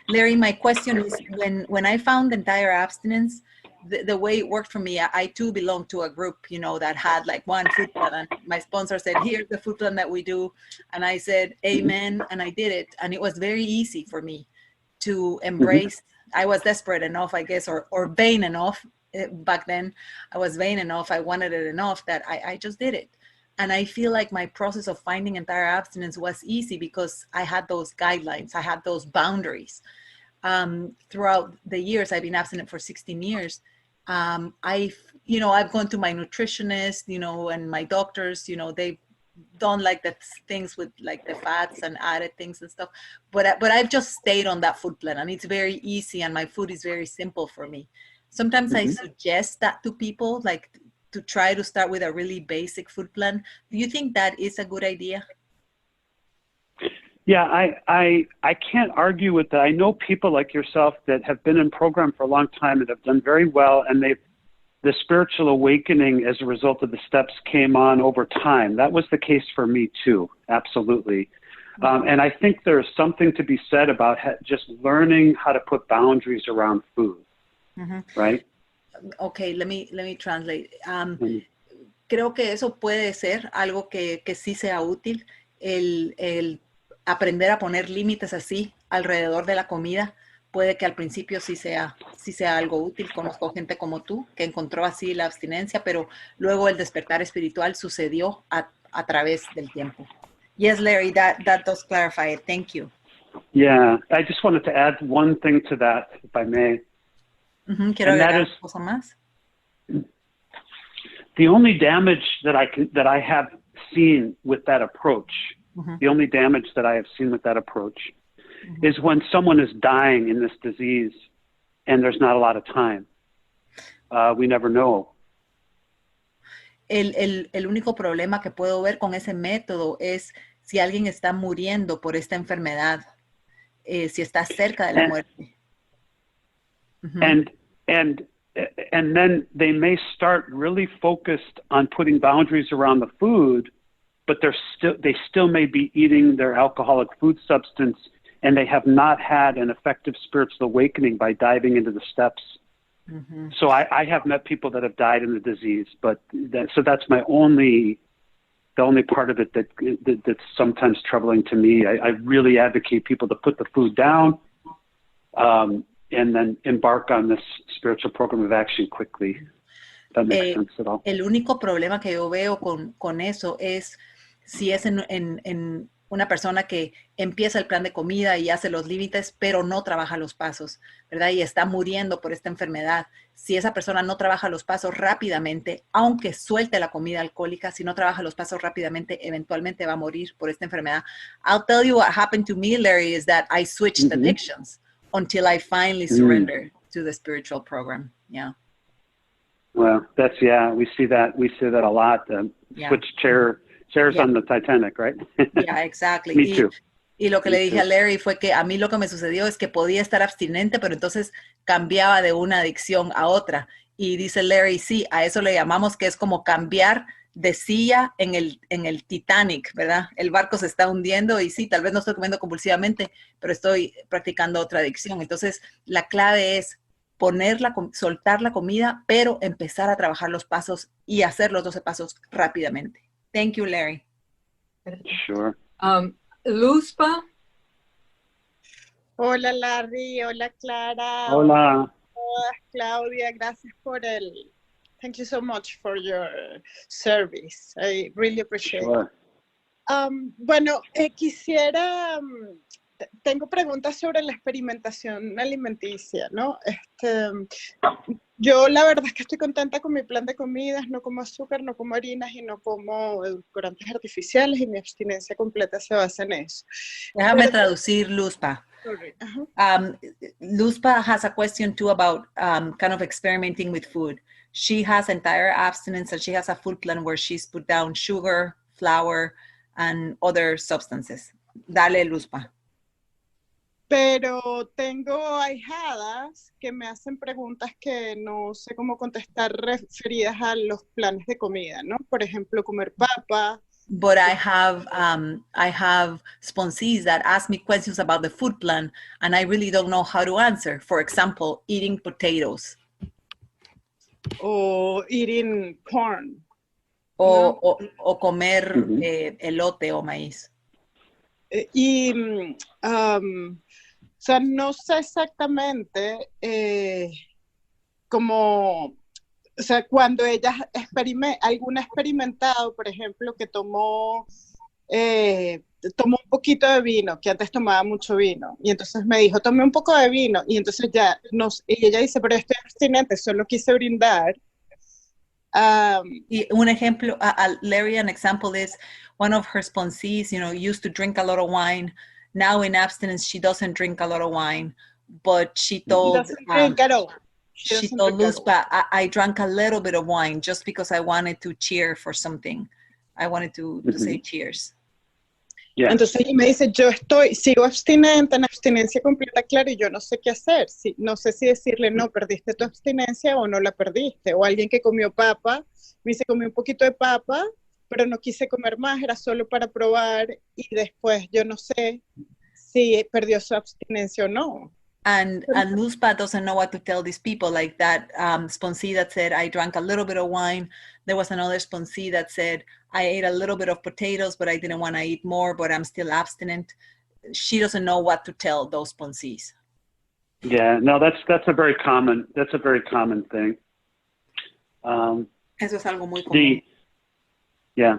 Larry, my question is, when I found entire abstinence, the way it worked for me, I too belonged to a group, you know, that had like one food plan. And my sponsor said, here's the food plan that we do. And I said, amen. And I did it. And it was very easy for me to embrace. I was desperate enough, I guess, or vain enough. Back then, I was vain enough. I wanted it enough that I just did it. And I feel like my process of finding entire abstinence was easy because I had those guidelines. I had those boundaries. Throughout the years, I've been abstinent for 16 years. I've gone to my nutritionist, you know, and my doctors, you know, they've done like the things with like the fats and added things and stuff. But I've just stayed on that food plan, and it's very easy, and my food is very simple for me. Sometimes I suggest that to people, like to try to start with a really basic food plan. Do you think that is a good idea? Yeah, I can't argue with that. I know people like yourself that have been in program for a long time and have done very well, and the spiritual awakening as a result of the steps came on over time. That was the case for me too, absolutely. And I think there's something to be said about just learning how to put boundaries around food, right? Okay, let me translate. Creo que eso puede ser algo que sí sea útil, el aprender a poner límites así alrededor de la comida. Puede que al principio sí sea algo útil. Conozco gente como tú que encontró así la abstinencia, pero luego el despertar espiritual sucedió a través del tiempo. Yes, Larry, that does clarify it. Thank you. Yeah, I just wanted to add one thing to that, if I may. Quiero agregar una cosa más. The only damage that I have seen with that approach, the only damage that I have seen with that approach is when someone is dying in this disease and there's not a lot of time. We never know. El único problema que puedo ver con ese método es si alguien está muriendo por esta enfermedad, si está cerca de la muerte. And then they may start really focused on putting boundaries around the food, but they still may be eating their alcoholic food substance, and they have not had an effective spiritual awakening by diving into the steps. So I have met people that have died in the disease, but that's the only part of it that's sometimes troubling to me. I really advocate people to put the food down, and then embark on this spiritual program of action quickly. That makes sense at all. El único problema que yo veo con eso es si es en una persona que empieza el plan de comida y hace los límites, pero no trabaja los pasos, ¿verdad? Y está muriendo por esta enfermedad. Si esa persona no trabaja los pasos rápidamente, aunque suelte la comida alcohólica, si no trabaja los pasos rápidamente, eventualmente va a morir por esta enfermedad. I'll tell you what happened to me, Larry, is that I switched addictions until I finally surrendered to the spiritual program. Yeah. Well, we see that a lot. Switch chairs on the Titanic, right? Yeah, exactly. Me too. Y lo que le dije a Larry fue que a mí lo que me sucedió es que podía estar abstinente, pero entonces cambiaba de una adicción a otra. Y dice Larry, sí, a eso le llamamos que es como cambiar de silla en el Titanic, ¿verdad? El barco se está hundiendo y sí, tal vez no estoy comiendo compulsivamente, pero estoy practicando otra adicción. Entonces, la clave es soltar la comida, pero empezar a trabajar los pasos y hacer los 12 pasos rápidamente. Thank you, Larry. Sure. Luzpa. Hola, Larry. Hola, Clara. Hola. Hola, Claudia. Gracias Thank you so much for your service. I really appreciate it. Bueno, tengo preguntas sobre la experimentación alimenticia, ¿no? Yo la verdad es que estoy contenta con mi plan de comidas, no como azúcar, no como harinas y no como edulcorantes artificiales, y mi abstinencia completa se basa en eso. Déjame traducir, Luzpa. Luzpa has a question too about kind of experimenting with food. She has entire abstinence and she has a food plan where she's put down sugar, flour, and other substances. Dale, Luzpa. Pero tengo ahijadas que me hacen preguntas que no sé cómo contestar referidas a los planes de comida, ¿no? Por ejemplo, comer papa. But I have sponsees that ask me questions about the food plan, and I really don't know how to answer. For example, eating potatoes. o eating corn. O, ¿no? o comer elote o maíz. O sea, no sé exactamente como, o sea, cuando ella alguna ha experimentado, por ejemplo, que tomó un poquito de vino, que antes tomaba mucho vino, y entonces me dijo, tomé un poco de vino, y entonces y ella dice, pero estoy abstinente, solo quise brindar. Y un ejemplo, Larry, an example is one of her sponsees, used to drink a lot of wine. Now in abstinence, she doesn't drink a lot of wine, but she told she told Luzpa, I drank a little bit of wine just because I wanted to cheer for something. I wanted to say cheers. Yeah. Entonces ella me dice, sigo abstinente, en abstinencia completa, claro, y yo no sé qué hacer. No sé si decirle, no, perdiste tu abstinencia o no la perdiste. O alguien que comió papa, me dice, comí un poquito de papa, pero no quise comer más, era solo para probar, y después yo no sé si perdió su abstinencia o no. And Luzpa doesn't know what to tell these people, like that sponsee that said, I drank a little bit of wine. There was another sponsee that said, I ate a little bit of potatoes, but I didn't want to eat more, but I'm still abstinent. She doesn't know what to tell those sponsees. Yeah, no, that's a very common thing. Eso es algo muy común. Yeah.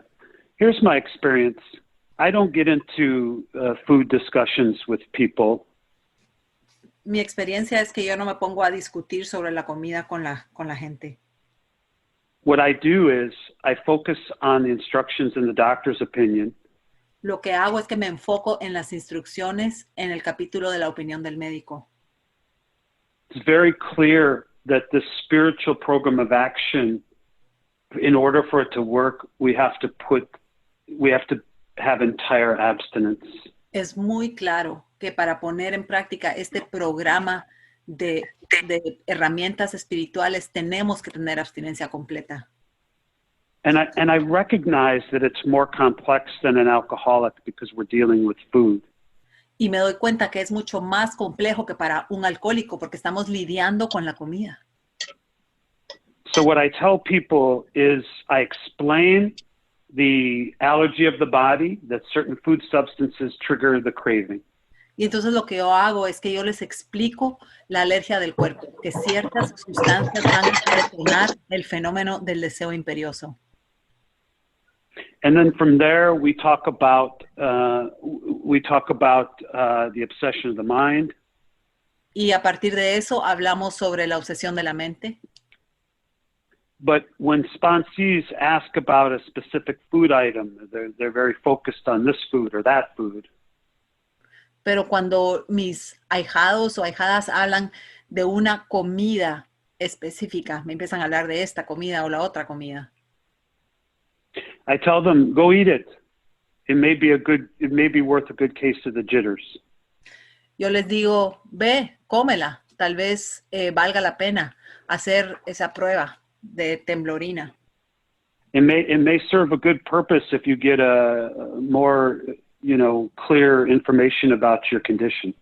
Here's my experience. I don't get into food discussions with people. Mi experiencia es que yo no me pongo a discutir sobre la comida con la gente. What I do is I focus on the instructions in the doctor's opinion. Lo que hago es que me enfoco en las instrucciones en el capítulo de la opinión del médico. It's very clear that this spiritual program of action, in order for it to work, we have to have entire abstinence. Es muy claro que para poner en práctica este programa de herramientas espirituales tenemos que tener abstinencia completa. And I recognize that it's more complex than an alcoholic because we're dealing with food. Y me doy cuenta que es mucho más complejo que para un alcohólico porque estamos lidiando con la comida. So what I tell people is I explain the allergy of the body, that certain food substances trigger the craving. Y entonces lo que yo hago es que yo les explico la alergia del cuerpo, que ciertas sustancias van a detonar el fenómeno del deseo imperioso. And then from there we talk about the obsession of the mind. Y a partir de eso hablamos sobre la obsesión de la mente. But when sponsees ask about a specific food item, they're very focused on this food or that food. Pero cuando mis ahijados o ahijadas hablan de una comida específica, me empiezan a hablar de esta comida o la otra comida. I tell them, go eat it. It may be worth a good case of the jitters. Yo les digo, ve, cómela. Tal vez valga la pena hacer esa prueba de temblorina. It may serve a good purpose if you get a more, clear information about your condition.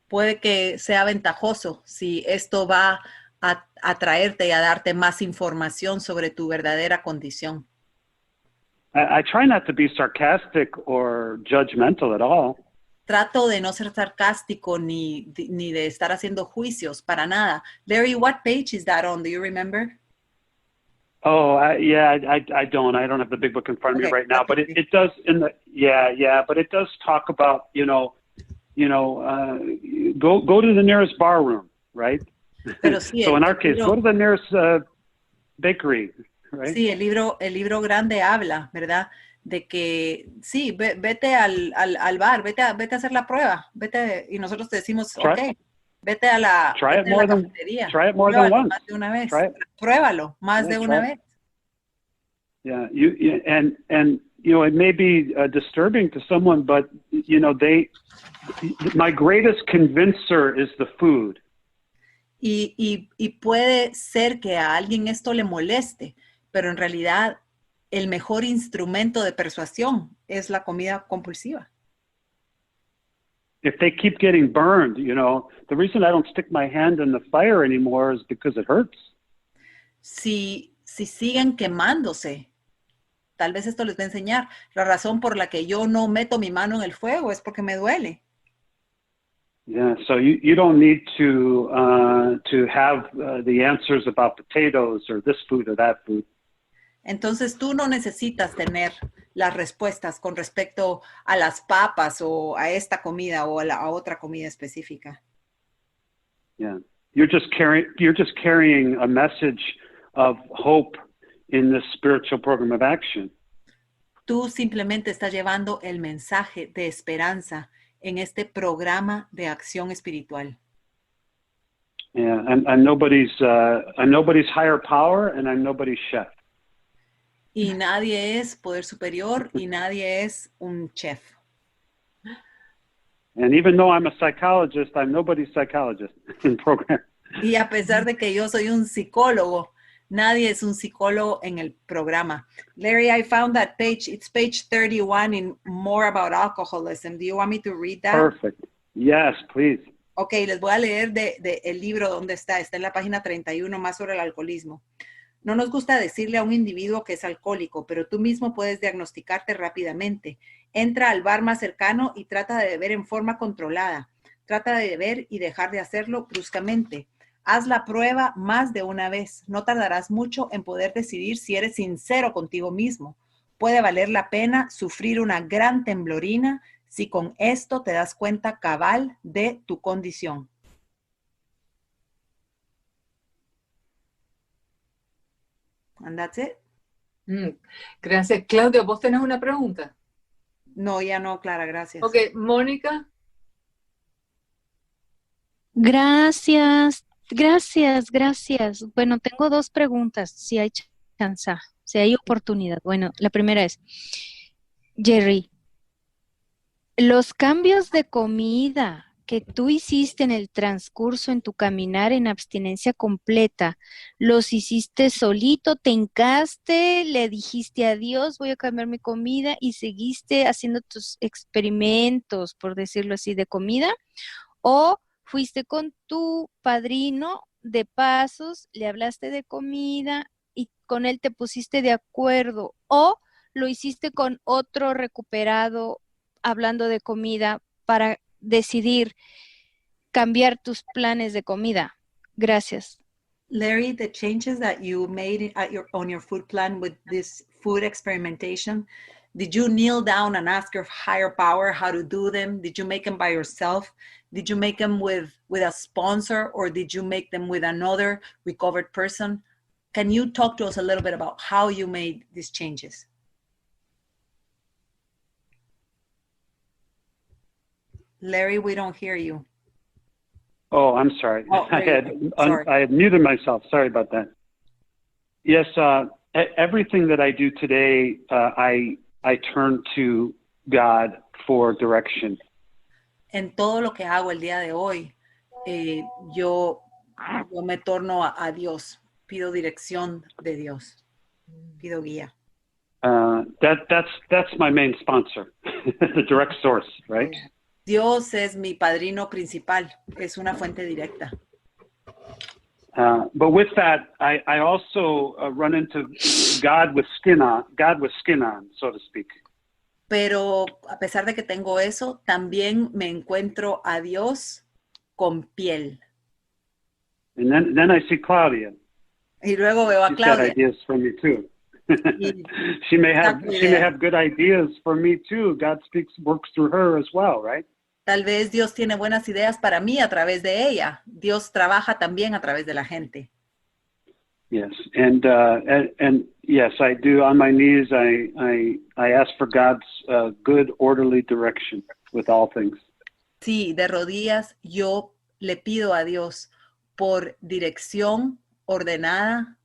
Puede que sea ventajoso si esto va a traerte y a darte más información sobre tu verdadera condición. I try not to be sarcastic or judgmental at all. Trato de no ser sarcástico ni de estar haciendo juicios, para nada. Larry, what page is that on? Do you remember? Oh, I don't have the big book in front of me right now, but it does but it does talk about, go to the nearest bar room, right? Pero sí, so in our case, go to the nearest bakery, right? Sí, el libro grande habla, ¿verdad? De que sí, vete al bar, vete a hacer la prueba, y nosotros te decimos, vete a la cafetería. Try it more than once. Más de una vez. Pruébalo más de una vez. Yeah, and it may be disturbing to someone, but my greatest convincer is the food. Y puede ser que a alguien esto le moleste, pero en realidad el mejor instrumento de persuasión es la comida compulsiva. If they keep getting burned, the reason I don't stick my hand in the fire anymore is because it hurts. si siguen quemándose. Tal vez esto les va a enseñar. La razón por la que yo no meto mi mano en el fuego es porque me duele. Yeah, so you don't need to have the answers about potatoes or this food or that food. Entonces tú no necesitas tener las respuestas con respecto a las papas o a esta comida o a otra comida específica. Yeah, you're just carrying a message of hope in this spiritual program of action. Tú simplemente estás llevando el mensaje de esperanza en este programa de acción espiritual. Yeah, I'm nobody's higher power, and I'm nobody's chef. Y nadie es poder superior y nadie es un chef. And even though I'm a psychologist, I'm nobody's psychologist in program. Y a pesar de que yo soy un psicólogo, nadie es un psicólogo en el programa. Larry, I found that page. It's page 31 in More About Alcoholism. Do you want me to read that? Perfect. Yes, please. Ok, les voy a leer el libro donde está. Está en la página 31, más sobre el alcoholismo. No nos gusta decirle a un individuo que es alcohólico, pero tú mismo puedes diagnosticarte rápidamente. Entra al bar más cercano y trata de beber en forma controlada. Trata de beber y dejar de hacerlo bruscamente. Haz la prueba más de una vez. No tardarás mucho en poder decidir si eres sincero contigo mismo. Puede valer la pena sufrir una gran temblorina si con esto te das cuenta cabal de tu condición. And that's it. Gracias. Claudia, ¿vos tenés una pregunta? No, ya no, Clara, gracias. Ok, Mónica. Gracias. Bueno, tengo dos preguntas, si hay chance, si hay oportunidad. Bueno, la primera es, Jerry, los cambios de comida que tú hiciste en el transcurso en tu caminar en abstinencia completa, ¿los hiciste solito? ¿Te hincaste? ¿Le dijiste a Dios, voy a cambiar mi comida? ¿Y seguiste haciendo tus experimentos, por decirlo así, de comida? ¿O fuiste con tu padrino de pasos, le hablaste de comida y con él te pusiste de acuerdo? ¿O lo hiciste con otro recuperado hablando de comida para decidir cambiar tus planes de comida? Gracias. Larry, the changes that you made on your food plan with this food experimentation, did you kneel down and ask your higher power how to do them? Did you make them by yourself? Did you make them with a sponsor, or did you make them with another recovered person? Can you talk to us a little bit about how you made these changes? Larry, we don't hear you. Oh, I'm sorry. Oh, I had muted myself. Sorry about that. Yes, everything that I do today, I turn to God for direction. En todo lo que hago el día de hoy, yo me torno a Dios, pido dirección de Dios, pido guía. That's my main sponsor, the direct source, right? Dios es mi padrino principal, es una fuente directa. But with that, I also run into God with skin on, so to speak. Pero a pesar de que tengo eso, también me encuentro a Dios con piel. And then I see Claudia. Y luego veo a She's Claudia. got ideas for me too. she may have good ideas for me too. God works through her as well, right? Tal vez Dios tiene buenas ideas para mí a través de ella. Dios trabaja también a través de la gente. Yes, and yes, I do. On my knees, I ask for God's good, orderly direction with all things. Sí, de rodillas yo le pido a Dios por dirección ordenada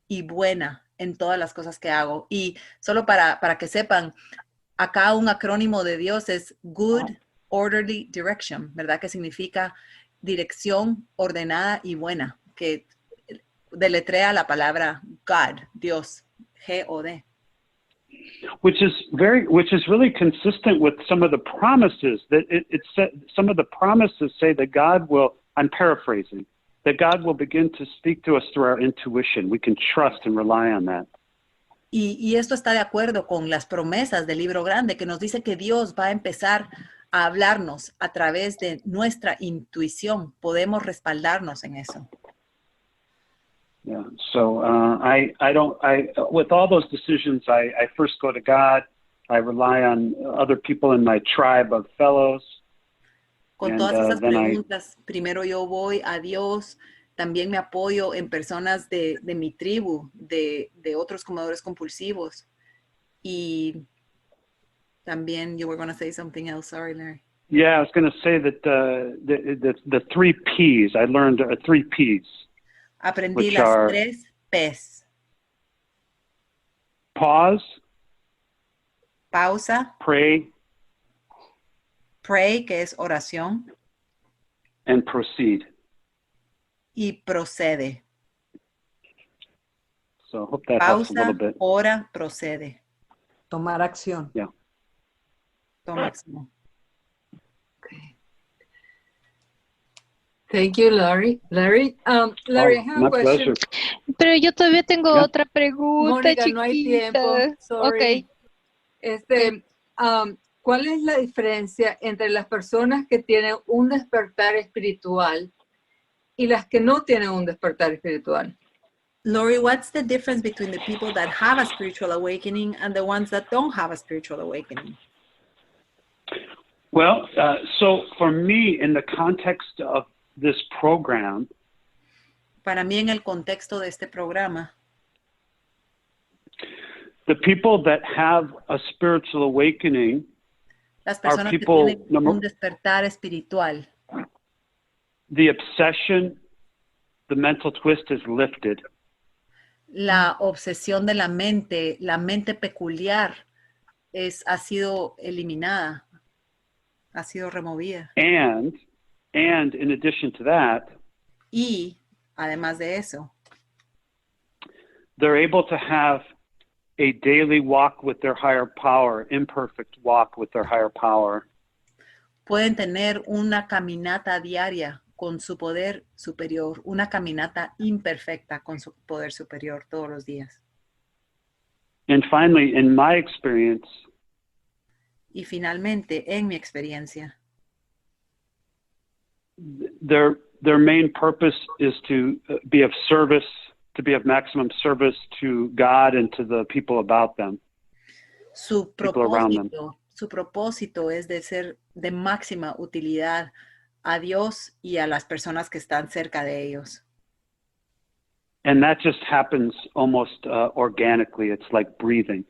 y buena en todas las cosas que hago. Y solo para que sepan, acá un acrónimo de Dios es Good Orderly Direction, ¿verdad? Que significa dirección ordenada y buena, que deletrea la palabra God, Dios, G-O-D. Which is really consistent with some of the promises that it said. Some of the promises say that God will, I'm paraphrasing, that God will begin to speak to us through our intuition. We can trust and rely on that. Y esto está de acuerdo con las promesas del libro grande, que nos dice que Dios va a empezar a hablarnos a través de nuestra intuición. Podemos respaldarnos en eso. Yeah. So with all those decisions, I first go to God. I rely on other people in my tribe of fellows. Con todas esas preguntas, primero yo voy a Dios, también me apoyo en personas de mi tribu, de otros comedores compulsivos. Y también, you were going to say something else, sorry, Larry. Yeah, I was going to say that the 3 Ps, I learned 3 Ps. Aprendí las 3 Ps. Pause. Pausa. Pray. Pray, que es oración. And proceed. Y procede. So I hope that helps a little bit. Ora, procede. Tomar acción. Yeah. Toma acción. Okay. Thank you, Larry. Larry, Larry, I have a question. Pleasure. Pero yo todavía tengo otra pregunta, Mónica, chiquita. no hay tiempo. Sorry. Ok. ¿Cuál es la diferencia entre las personas que tienen un despertar espiritual y las que no tienen un despertar espiritual? Lori, what's the difference between the people that have a spiritual awakening and the ones that don't have a spiritual awakening? Well, so for me, in the context of this program, para mí, en el contexto de este programa, the people that have a spiritual awakening las personas are people, que tienen un despertar espiritual. The obsession, the mental twist is lifted. La obsesión de la mente peculiar ha sido eliminada, ha sido removida. And in addition to that, y además de eso, they're able to have a daily walk with their higher power, imperfect walk with their higher power. Pueden tener una caminata diaria con su poder superior, una caminata imperfecta con su poder superior todos los días. And finally, in my experience, y finalmente, en mi experiencia, their main purpose is to be of service, to be of maximum service to God and to the people about them. Su propósito es de ser de máxima utilidad a Dios y a las personas que están cerca de ellos. And that just happens almost organically. It's like breathing.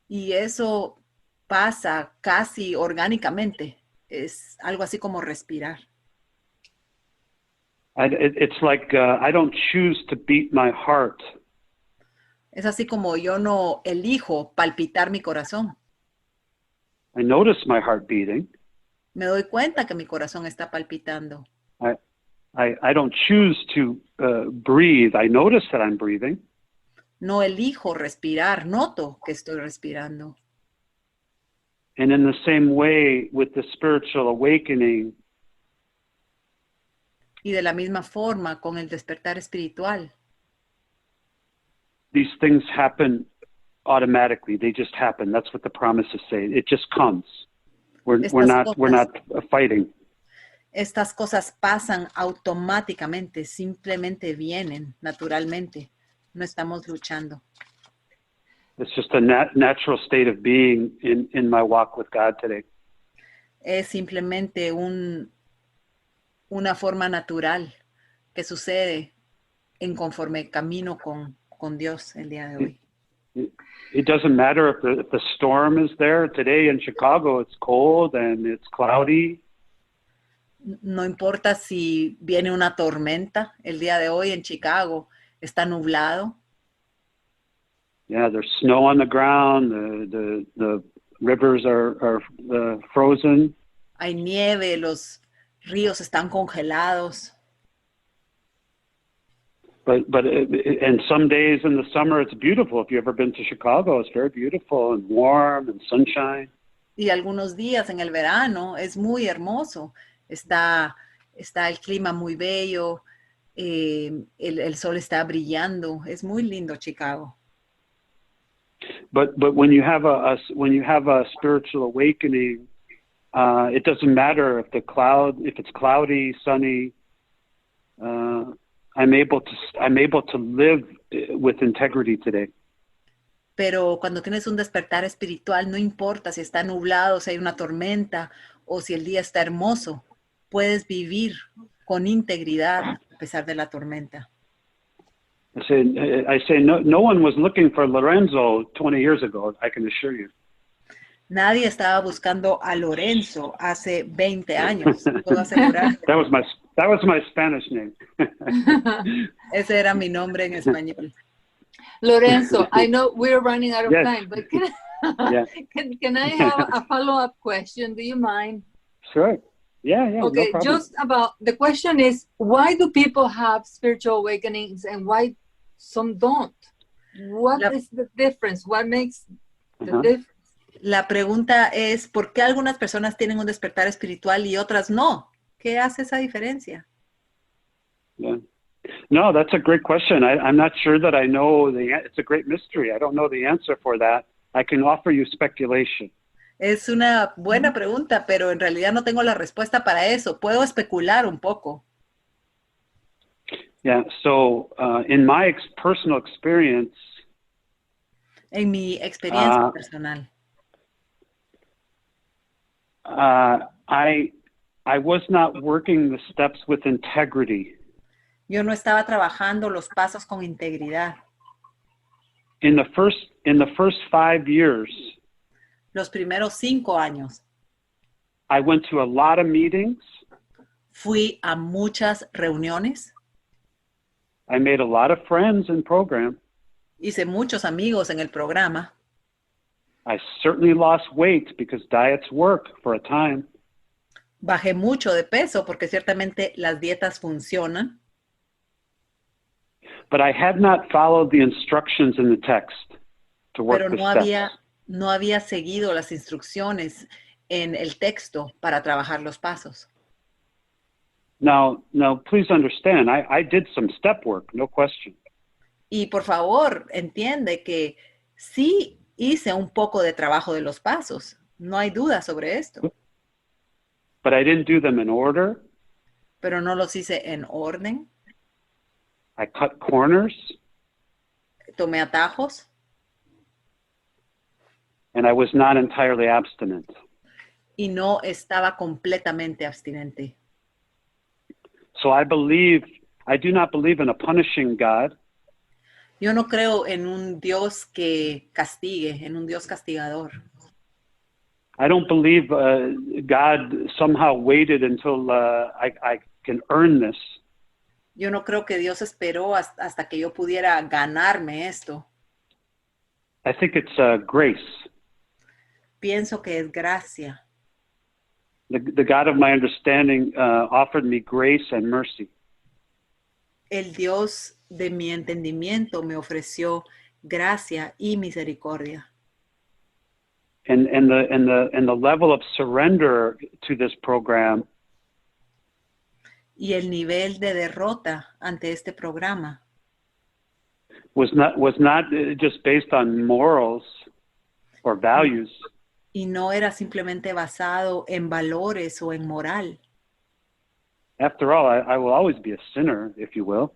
Y eso pasa casi orgánicamente. Es algo así como respirar. It's like I don't choose to beat my heart. Es así como yo no elijo palpitar mi corazón. I notice my heart beating. Me doy cuenta que mi corazón está palpitando. I don't choose to breathe. I notice that I'm breathing. No elijo respirar, noto que estoy respirando. And in the same way with the spiritual awakening, y de la misma forma con el despertar espiritual, these things happen automatically. They just happen. That's what the promises say. It just comes. We're not fighting. Estas cosas pasan automáticamente, simplemente vienen naturalmente. No estamos luchando. It's just a natural state of being in my walk with God today. Es simplemente una forma natural que sucede en conforme camino con Dios el día de hoy. It doesn't matter if the storm is there. Today in Chicago, it's cold and it's cloudy. No importa si viene una tormenta. El día de hoy en Chicago está nublado. Yeah, there's snow on the ground. The rivers are frozen. Hay nieve, los ríos están congelados. But and some days in the summer it's beautiful. If you've ever been to Chicago, it's very beautiful and warm and sunshine. Y algunos días en el verano es muy hermoso. Está el clima muy bello, el sol está brillando. Es muy lindo Chicago. But when you have a spiritual awakening, it doesn't matter if it's cloudy, sunny. I'm able to live with integrity today. Pero cuando tienes un despertar espiritual, no importa si está nublado, si hay una tormenta o si el día está hermoso, puedes vivir con integridad a pesar de la tormenta. I say no one was looking for Lorenzo 20 years ago, I can assure you. Nadie estaba buscando a Lorenzo hace 20 años, puedo asegurar. That was my Spanish name. Ese era mi nombre en español. Lorenzo, I know we're running out of Yes. time, but Yeah. can I have a follow-up question? Do you mind? Sure. Yeah, Okay, no problem. just about, the question is, why do people have spiritual awakenings and why some don't? What is the difference? What makes the difference? La pregunta es, ¿por qué algunas personas tienen un despertar espiritual y otras no? ¿Qué hace esa diferencia? Yeah. No, that's a great question. I'm not sure that I know it's a great mystery. I don't know the answer for that. I can offer you speculation. Es una buena pregunta, pero en realidad no tengo la respuesta para eso. Puedo especular un poco. Yeah, so in my personal experience, En mi experiencia personal, I was not working the steps with integrity. yo no estaba trabajando los pasos con integridad. In the first 5 years, Los primeros 5 años I went to a lot of meetings. fui a muchas reuniones, I made a lot of friends in program. hice muchos amigos en el programa. I certainly lost weight because diets work for a time. Bajé mucho de peso porque ciertamente las dietas funcionan, But I had not followed the instructions in the text to work pero the steps. no había seguido las instrucciones en el texto para trabajar los pasos. Now, please understand, I did some step work, no question. Y por favor, entiende que sí hice un poco de trabajo de los pasos. No hay duda sobre esto. But I didn't do them in order. Pero no los hice en orden. I cut corners, Tomé atajos and I was not entirely abstinent. y no estaba completamente abstinente. So I do not believe in a punishing God. Yo no creo en un Dios que castigue, en un Dios castigador. I don't believe God somehow waited until I can earn this. Yo no creo que Dios esperó hasta que yo pudiera ganarme esto. I think it's grace. Pienso que es gracia. The God of my understanding offered me grace and mercy. El Dios de mi entendimiento me ofreció gracia y misericordia. And the level of surrender to this program Y el nivel de derrota ante este programa was not just based on morals or values. y no era simplemente basado en valores o en moral. After all, I will always be a sinner, if you will.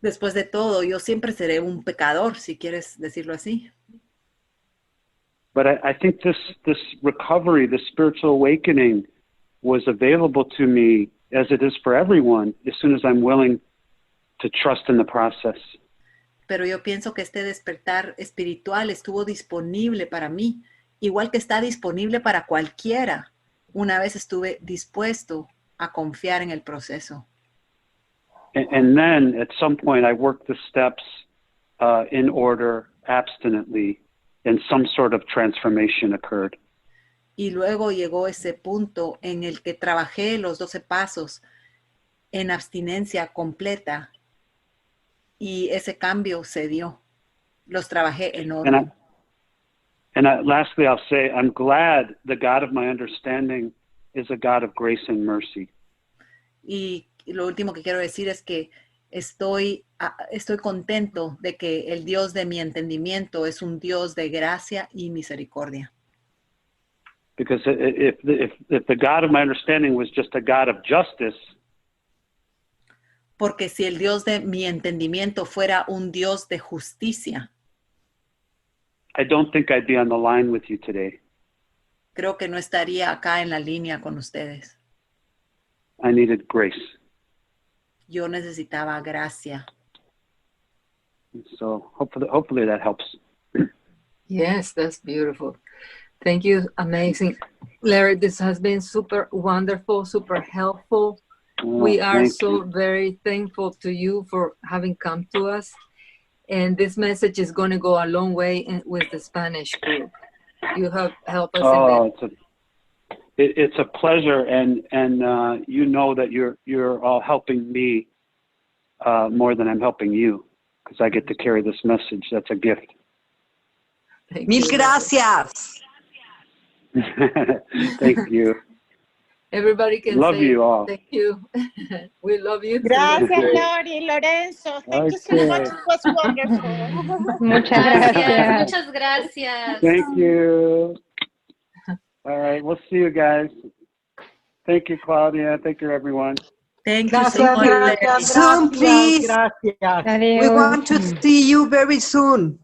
Después de todo, yo siempre seré un pecador, si quieres decirlo así. But I think this recovery, this spiritual awakening, was available to me as it is for everyone, as soon as I'm willing to trust in the process. Pero yo pienso que este despertar espiritual estuvo disponible para mí, igual que está disponible para cualquiera. Una vez estuve dispuesto a confiar en el proceso. And then, at some point, I worked the steps in order, abstinently, and some sort of transformation occurred. Y luego llegó ese punto en el que trabajé los 12 pasos en abstinencia completa y ese cambio se dio. Los trabajé en orden. Lastly, I'll say, I'm glad the God of my understanding is a God of grace and mercy. Y lo último que quiero decir es que estoy contento de que el Dios de mi entendimiento es un Dios de gracia y misericordia. Because if the God of my understanding was just a God of justice, porque si el Dios de mi entendimiento fuera un Dios de justicia, I don't think I'd be on the line with you today. creo que no estaría acá en la línea con ustedes. I needed grace. Yo necesitaba gracia. So hopefully that helps. Yes, that's beautiful. Thank you. Amazing. Larry, this has been super wonderful, super helpful. We are so very thankful to you for having come to us. And this message is going to go a long way with the Spanish group. You have helped us. Oh, it's a pleasure, and you know that you're all helping me more than I'm helping you, because I get to carry this message. That's a gift. Mil gracias. Thank you. Everybody can love say you all. Thank you. We love you too. Gracias, Lori, Lorenzo. Thank you so much. It was wonderful. Muchas gracias. Muchas gracias. Thank you. All right, we'll see you guys. Thank you, Claudia. Thank you, everyone. Thank you so much. Gracias, soon, please. Adiós. We want to see you very soon.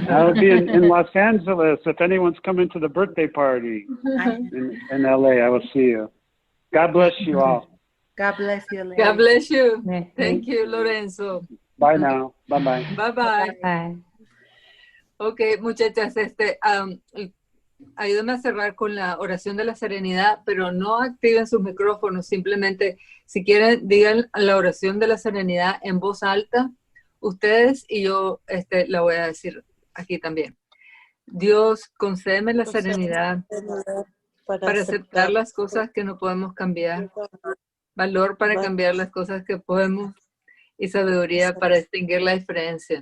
I'll be in Los Angeles if anyone's coming to the birthday party in LA. I will see you. God bless you all. God bless you, Larry. God bless you. Thank you, Lorenzo. Bye now. Bye-bye. Bye-bye. Bye. Ok, muchachas, ayúdenme a cerrar con la oración de la serenidad, pero no activen sus micrófonos, simplemente si quieren digan la oración de la serenidad en voz alta, ustedes, y yo la voy a decir aquí también. Dios, concédeme la serenidad para aceptar las cosas que no podemos cambiar, valor para cambiar las cosas que podemos y sabiduría para distinguir la diferencia.